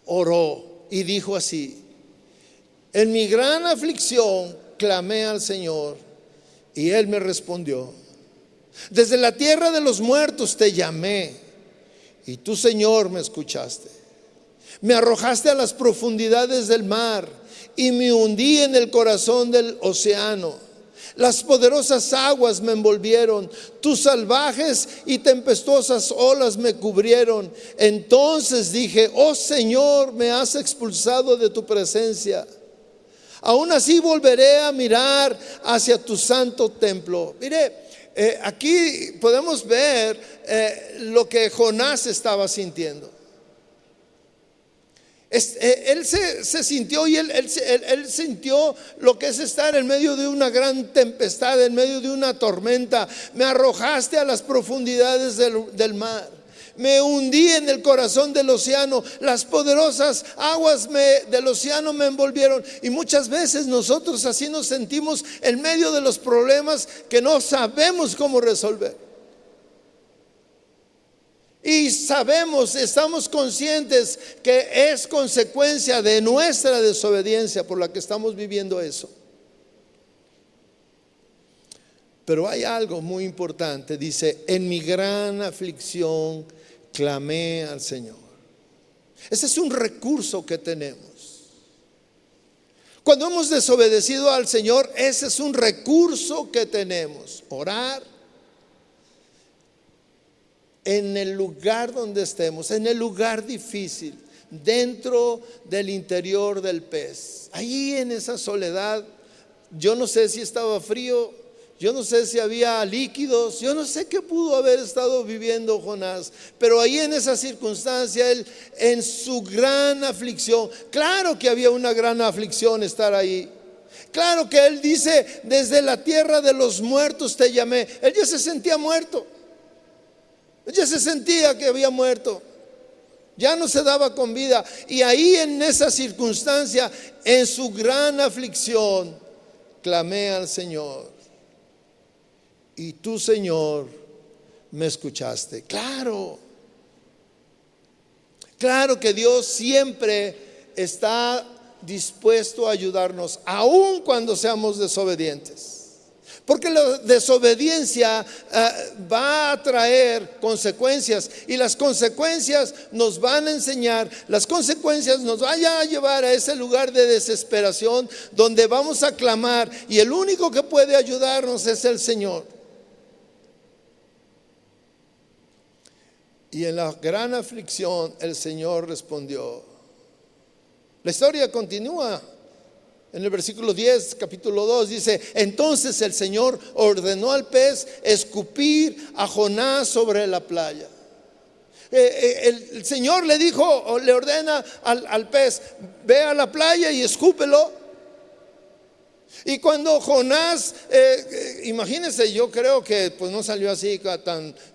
oró y dijo así: en mi gran aflicción clamé al Señor y Él me respondió. Desde la tierra de los muertos te llamé y tú, Señor, me escuchaste. Me arrojaste a las profundidades del mar y me hundí en el corazón del océano. Las poderosas aguas me envolvieron, tus salvajes y tempestuosas olas me cubrieron. Entonces dije: oh Señor, me has expulsado de tu presencia. Aún así volveré a mirar hacia tu santo templo. Mire, aquí podemos ver lo que Jonás estaba sintiendo. Él se sintió, y él sintió lo que es estar en medio de una gran tempestad, en medio de una tormenta. Me arrojaste a las profundidades del mar, me hundí en el corazón del océano, las poderosas aguas del océano me envolvieron. Y muchas veces nosotros así nos sentimos en medio de los problemas que no sabemos cómo resolver. Y sabemos, estamos conscientes que es consecuencia de nuestra desobediencia por la que estamos viviendo eso. Pero hay algo muy importante. Dice: en mi gran aflicción clamé al Señor. Ese es un recurso que tenemos. Cuando hemos desobedecido al Señor, ese es un recurso que tenemos: orar. En el lugar donde estemos, en el lugar difícil, dentro del interior del pez, ahí en esa soledad. Yo no sé si estaba frío, yo no sé si había líquidos, yo no sé qué pudo haber estado viviendo Jonás, pero ahí en esa circunstancia, él en su gran aflicción, claro que había una gran aflicción estar ahí. Claro que él dice: desde la tierra de los muertos te llamé. Él ya se sentía muerto. Ya se sentía que había muerto, ya no se daba con vida. Y ahí en esa circunstancia, en su gran aflicción, clamé al Señor y tú, Señor, me escuchaste. Claro que Dios siempre está dispuesto a ayudarnos, aun cuando seamos desobedientes. Porque la desobediencia va a traer consecuencias, y las consecuencias nos van a enseñar, las consecuencias nos van a llevar a ese lugar de desesperación donde vamos a clamar, y el único que puede ayudarnos es el Señor. Y en la gran aflicción el Señor respondió. La historia continúa. En el versículo 10, capítulo 2 dice: entonces el Señor ordenó al pez escupir a Jonás sobre la playa. El Señor le dijo, o le ordena al pez: ve a la playa y escúpelo. Y cuando Jonás, imagínense, yo creo que pues no salió así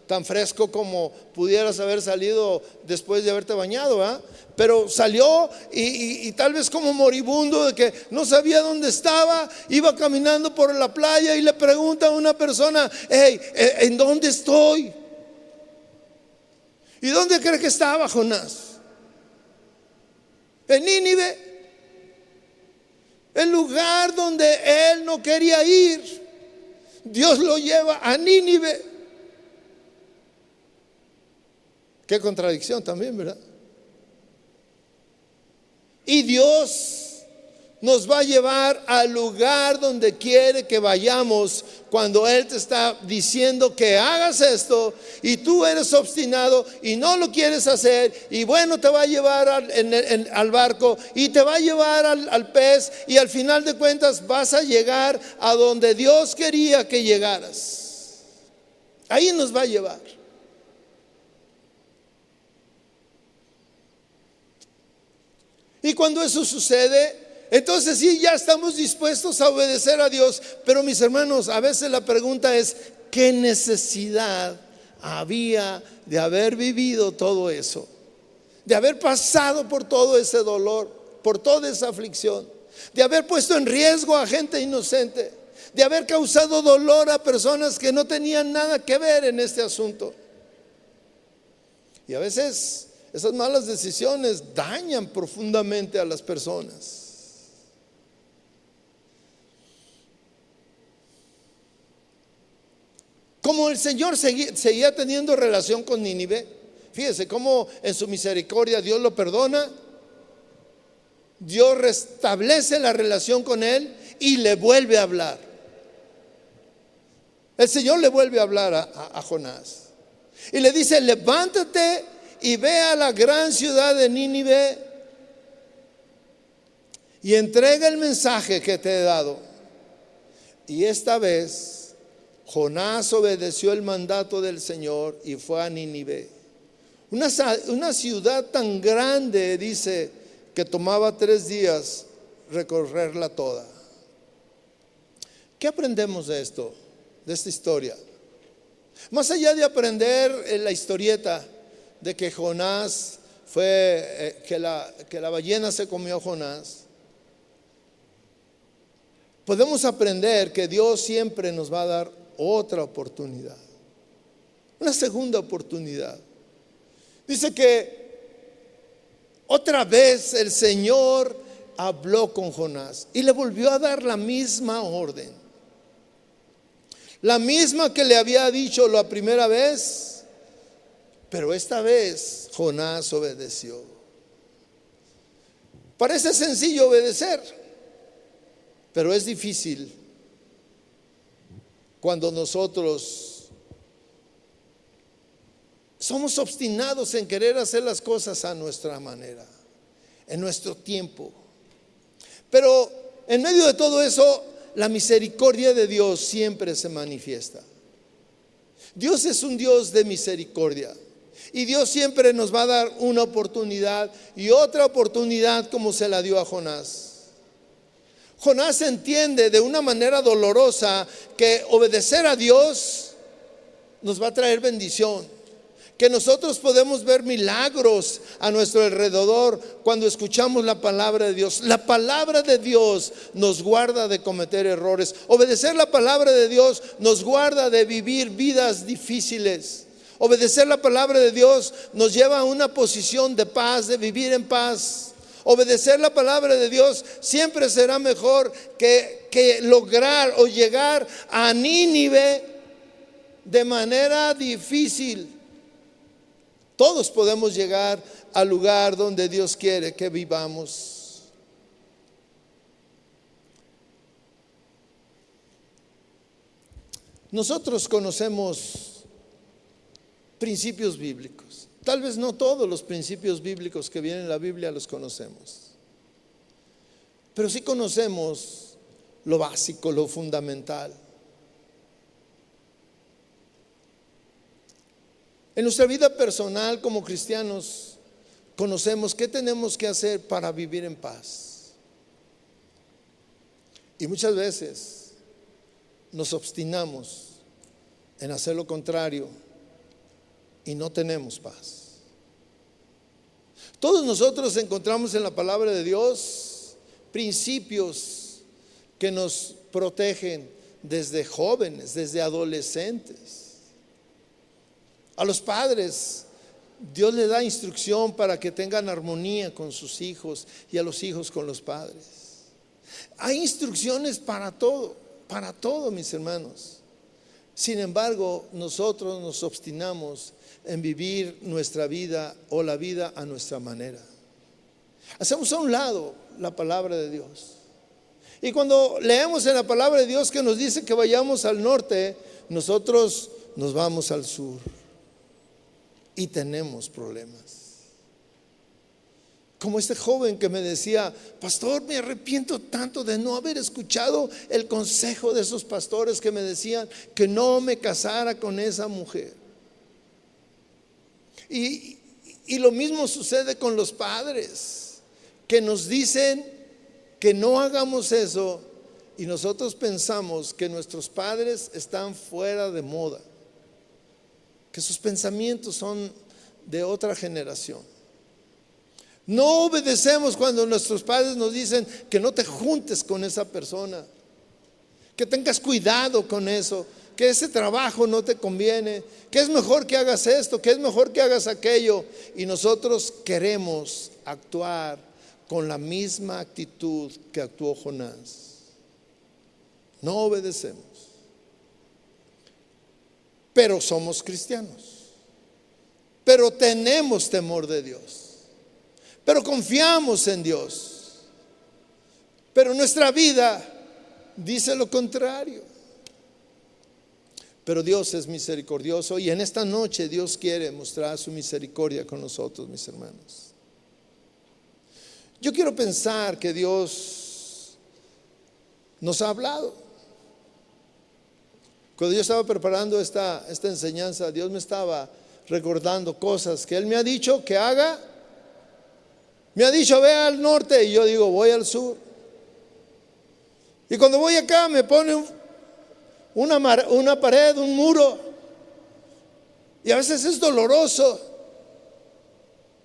tan fresco como pudieras haber salido después de haberte bañado, ¿verdad? Pero salió y tal vez como moribundo, de que no sabía dónde estaba. Iba caminando por la playa y le pregunta a una persona: hey, ¿en dónde estoy? ¿Y dónde cree que estaba Jonás? En Nínive, el lugar donde él no quería ir. Dios lo lleva a Nínive. Qué contradicción también, ¿verdad? Y Dios nos va a llevar al lugar donde quiere que vayamos, cuando Él te está diciendo que hagas esto y tú eres obstinado y no lo quieres hacer. Y bueno, te va a llevar al barco, y te va a llevar al pez, y al final de cuentas vas a llegar a donde Dios quería que llegaras. Ahí nos va a llevar. Y cuando eso sucede, entonces sí, ya estamos dispuestos a obedecer a Dios. Pero mis hermanos, a veces la pregunta es: ¿qué necesidad había de haber vivido todo eso? De haber pasado por todo ese dolor, por toda esa aflicción, de haber puesto en riesgo a gente inocente, de haber causado dolor a personas que no tenían nada que ver en este asunto. Y a veces esas malas decisiones dañan profundamente a las personas. Como el Señor seguía teniendo relación con Nínive, fíjese cómo en su misericordia Dios lo perdona, Dios restablece la relación con él y le vuelve a hablar. El Señor le vuelve a hablar a Jonás y le dice: levántate y ve a la gran ciudad de Nínive y entrega el mensaje que te he dado. Y esta vez Jonás obedeció el mandato del Señor y fue a Nínive, una ciudad tan grande, dice, que tomaba 3 días recorrerla toda. ¿Qué aprendemos de esto, de esta historia? Más allá de aprender la historieta de que Jonás fue, que la ballena se comió a Jonás, podemos aprender que Dios siempre nos va a dar otra oportunidad, una segunda oportunidad. Dice que otra vez el Señor habló con Jonás y le volvió a dar la misma orden, la misma que le había dicho la primera vez, pero esta vez Jonás obedeció. Parece sencillo obedecer, pero es difícil cuando nosotros somos obstinados en querer hacer las cosas a nuestra manera, en nuestro tiempo. Pero en medio de todo eso, la misericordia de Dios siempre se manifiesta. Dios es un Dios de misericordia y Dios siempre nos va a dar una oportunidad y otra oportunidad, como se la dio a Jonás. Jonás entiende de una manera dolorosa que obedecer a Dios nos va a traer bendición, que nosotros podemos ver milagros a nuestro alrededor cuando escuchamos la palabra de Dios. La palabra de Dios nos guarda de cometer errores. Obedecer la palabra de Dios nos guarda de vivir vidas difíciles. Obedecer la palabra de Dios nos lleva a una posición de paz, de vivir en paz. Obedecer la palabra de Dios siempre será mejor que lograr o llegar a Nínive de manera difícil. Todos podemos llegar al lugar donde Dios quiere que vivamos. Nosotros conocemos principios bíblicos. Tal vez no todos los principios bíblicos que vienen en la Biblia los conocemos, pero sí conocemos lo básico, lo fundamental. En nuestra vida personal como cristianos conocemos qué tenemos que hacer para vivir en paz. Y muchas veces nos obstinamos en hacer lo contrario y no tenemos paz. Todos nosotros encontramos en la palabra de Dios principios que nos protegen desde jóvenes, desde adolescentes. A los padres Dios le da instrucción para que tengan armonía con sus hijos y a los hijos con los padres. Hay instrucciones para todo, mis hermanos. Sin embargo, nosotros nos obstinamos en vivir nuestra vida o la vida a nuestra manera. Hacemos a un lado la palabra de Dios. Y cuando leemos en la palabra de Dios que nos dice que vayamos al norte, nosotros nos vamos al sur y tenemos problemas. Como este joven que me decía: pastor, me arrepiento tanto de no haber escuchado el consejo de esos pastores que me decían que no me casara con esa mujer. Y lo mismo sucede con los padres, que nos dicen que no hagamos eso y nosotros pensamos que nuestros padres están fuera de moda, que sus pensamientos son de otra generación. No obedecemos cuando nuestros padres nos dicen que no te juntes con esa persona, que tengas cuidado con eso, que ese trabajo no te conviene, que es mejor que hagas esto, que es mejor que hagas aquello. Y nosotros queremos actuar con la misma actitud que actuó Jonás. No obedecemos, pero somos cristianos, pero tenemos temor de Dios, pero confiamos en Dios, pero nuestra vida dice lo contrario. Pero Dios es misericordioso y en esta noche Dios quiere mostrar su misericordia con nosotros, mis hermanos. Yo quiero pensar que Dios nos ha hablado. Cuando yo estaba preparando esta enseñanza, Dios me estaba recordando cosas que Él me ha dicho que haga. Me ha dicho, ve al norte, y yo digo, voy al sur. Y cuando voy acá me pone una pared, un muro. Y a veces es doloroso,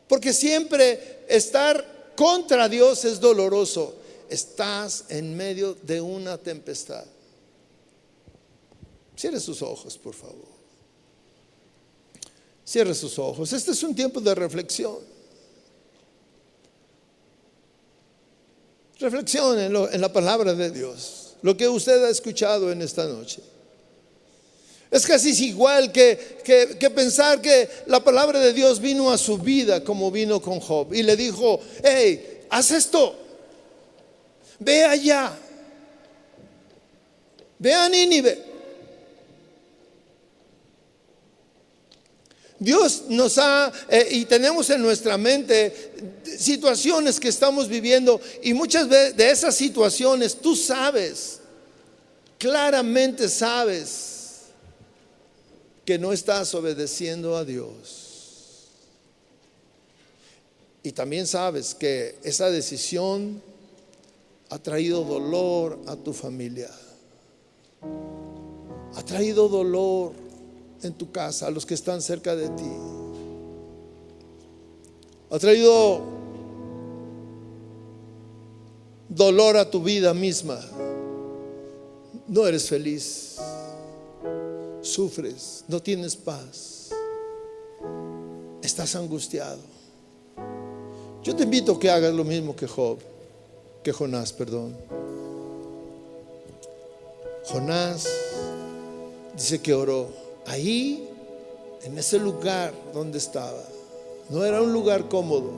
porque siempre estar contra Dios es doloroso. Estás en medio de una tempestad. Cierre sus ojos, por favor. Cierre sus ojos. Este es un tiempo de reflexión. Reflexione en la palabra de Dios, lo que usted ha escuchado en esta noche. Es casi igual que pensar que la palabra de Dios vino a su vida como vino con Job y le dijo, hey, haz esto, ve allá, ve a Nínive. Dios nos ha, y tenemos en nuestra mente situaciones que estamos viviendo, y muchas veces de esas situaciones tú sabes, claramente sabes que no estás obedeciendo a Dios. Y también sabes que esa decisión ha traído dolor a tu familia, ha traído dolor en tu casa, a los que están cerca de ti, ha traído dolor a tu vida misma. No eres feliz, sufres, no tienes paz, estás angustiado. Yo te invito a que hagas lo mismo que Jonás, perdón. Jonás dice que oró ahí, en ese lugar donde estaba. No era un lugar cómodo.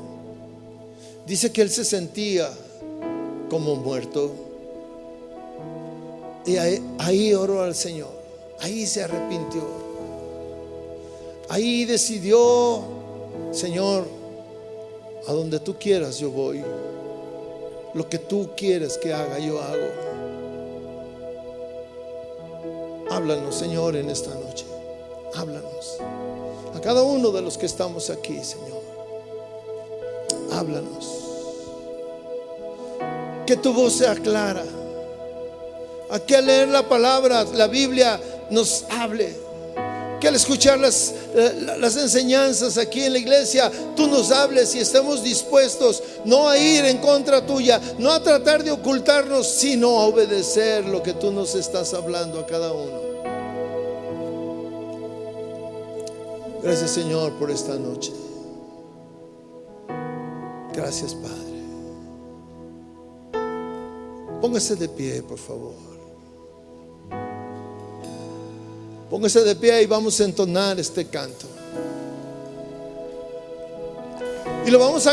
Dice que él se sentía como muerto. Y ahí oró al Señor. Ahí se arrepintió. Ahí decidió, Señor, a donde tú quieras yo voy. Lo que tú quieres que haga, yo hago. Háblanos, Señor, en esta noche. Háblanos a cada uno de los que estamos aquí, Señor. Háblanos. Que tu voz sea clara. A que al leer la palabra, la Biblia, nos hable. Que al escuchar las enseñanzas aquí en la iglesia, tú nos hables y estemos dispuestos no a ir en contra tuya, no a tratar de ocultarnos, sino a obedecer lo que tú nos estás hablando a cada uno. Gracias, Señor, por esta noche. Gracias, Padre. Póngase de pie, por favor. Póngase de pie y vamos a entonar este canto. Y lo vamos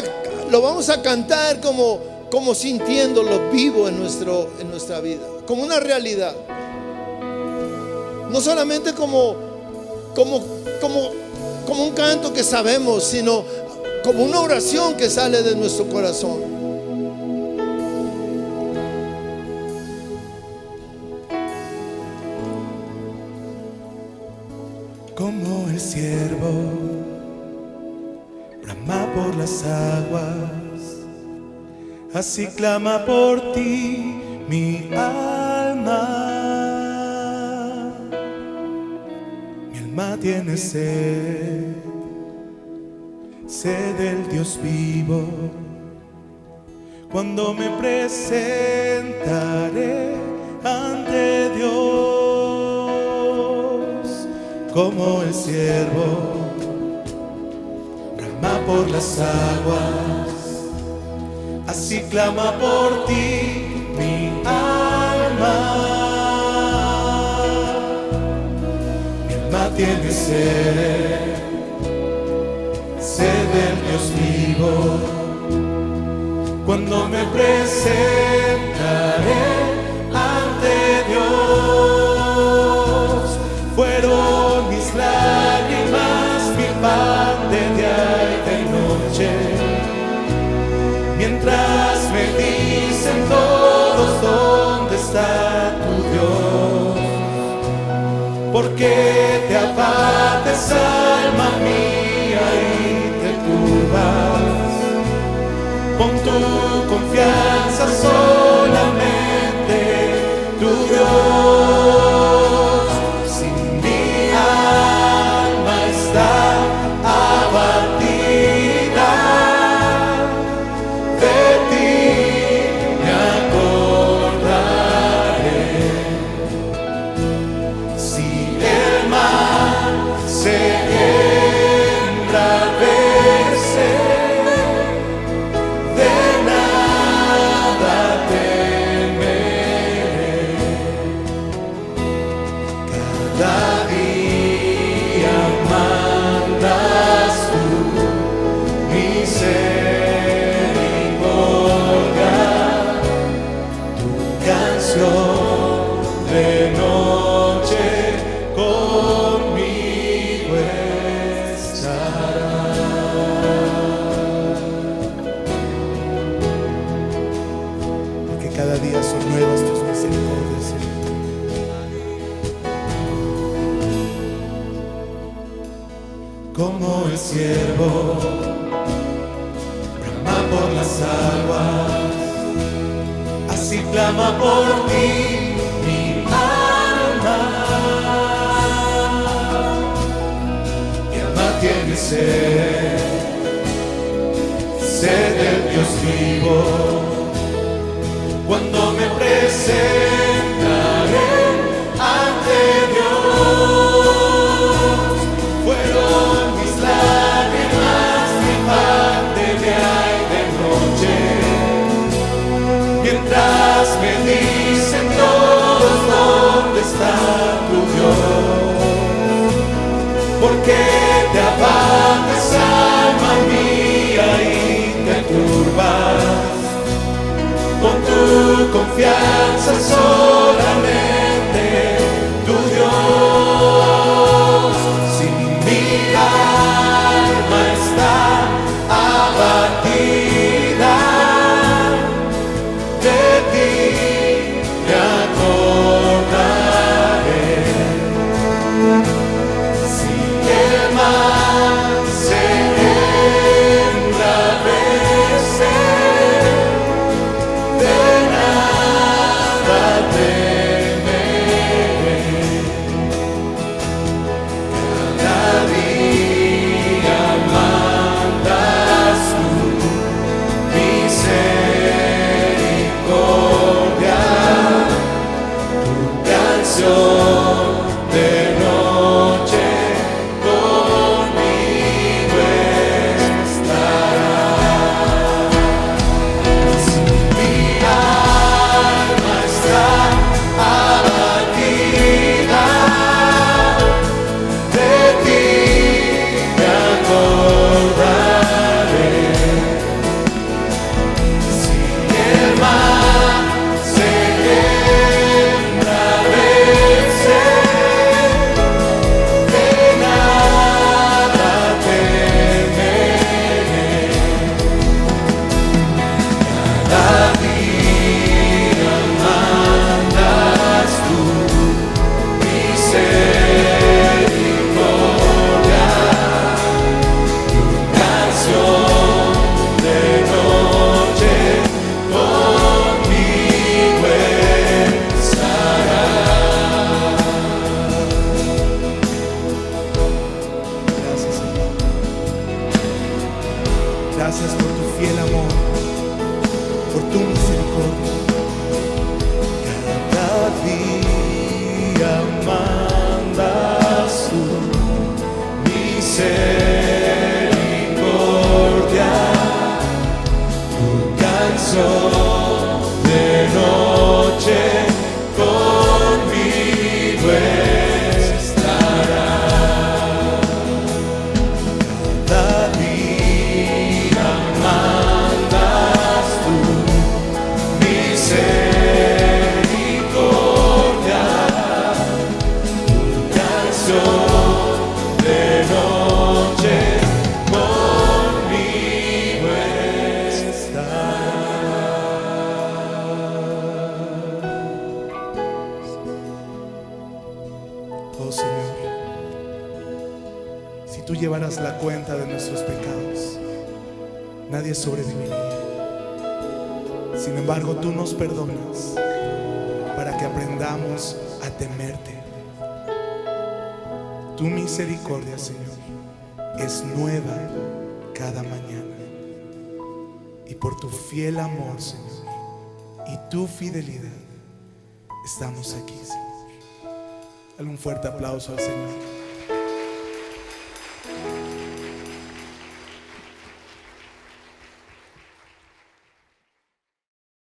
a cantar como sintiéndolo vivo en nuestra vida, como una realidad. No solamente como un canto que sabemos, sino como una oración que sale de nuestro corazón. Como el ciervo brama por las aguas, así clama por ti mi alma. Mi alma tiene sed del Dios vivo. Cuando me presentaré ante Dios, como el ciervo brama por las aguas, así clama por ti mi alma. Mi alma tiene sed, sed del Dios vivo. Cuando me presentaré ante Dios, fueron mis lágrimas mi pan de día y de noche. Mientras me dicen todos dónde está tu Dios, ¿por qué te abates, alma mía, y te turbas? Pon tu confianza solamente tu Dios. Si mi alma está abatida, de ti me acordaré. Si el mar se embravece, de nada temeré. Cada día mandas tu misericordia, tu canción de noche conmigo estará. Porque cada día son nuevas tus misericordias, Señor. Como el ciervo brama por las aguas, así clama por ti mi alma. Mi alma tiene sed, sed del Dios vivo. Cuando me presentaré ante Dios, fueron mis lágrimas mi pan de día y de noche. Mientras me dicen todos dónde está tu Dios, ¿por qué te abates, alma mía, y te turbas? Con tu confianza solamente tu Dios. Si mi alma está abatida, de ti me acordaré. Si el mar se embravece, de nada temeré. Cada día mandas tu misericordia, tu canción de noche conmigo estará. Si mi alma está abatida, de ti me acordaré. Si el mar se embravece, de nada temeré. Cada día mandas tu misericordia, tu canción de noche conmigo estará. Gracias, Señor. Gracias por tu fiel amor, por tu misericordia. Cada día mandas tu de noche conmigo estará. Cada día mandas tú misericordia, tu canción de noche conmigo estará. Oh Señor, si tú llevaras la cuenta de nuestros pecados, nadie sobreviviría. Sin embargo, tú nos perdonas para que aprendamos a temerte. Tu misericordia, Señor, es nueva cada mañana. Y por tu fiel amor, Señor, y tu fidelidad, estamos aquí, Señor. Dale un fuerte aplauso al Señor.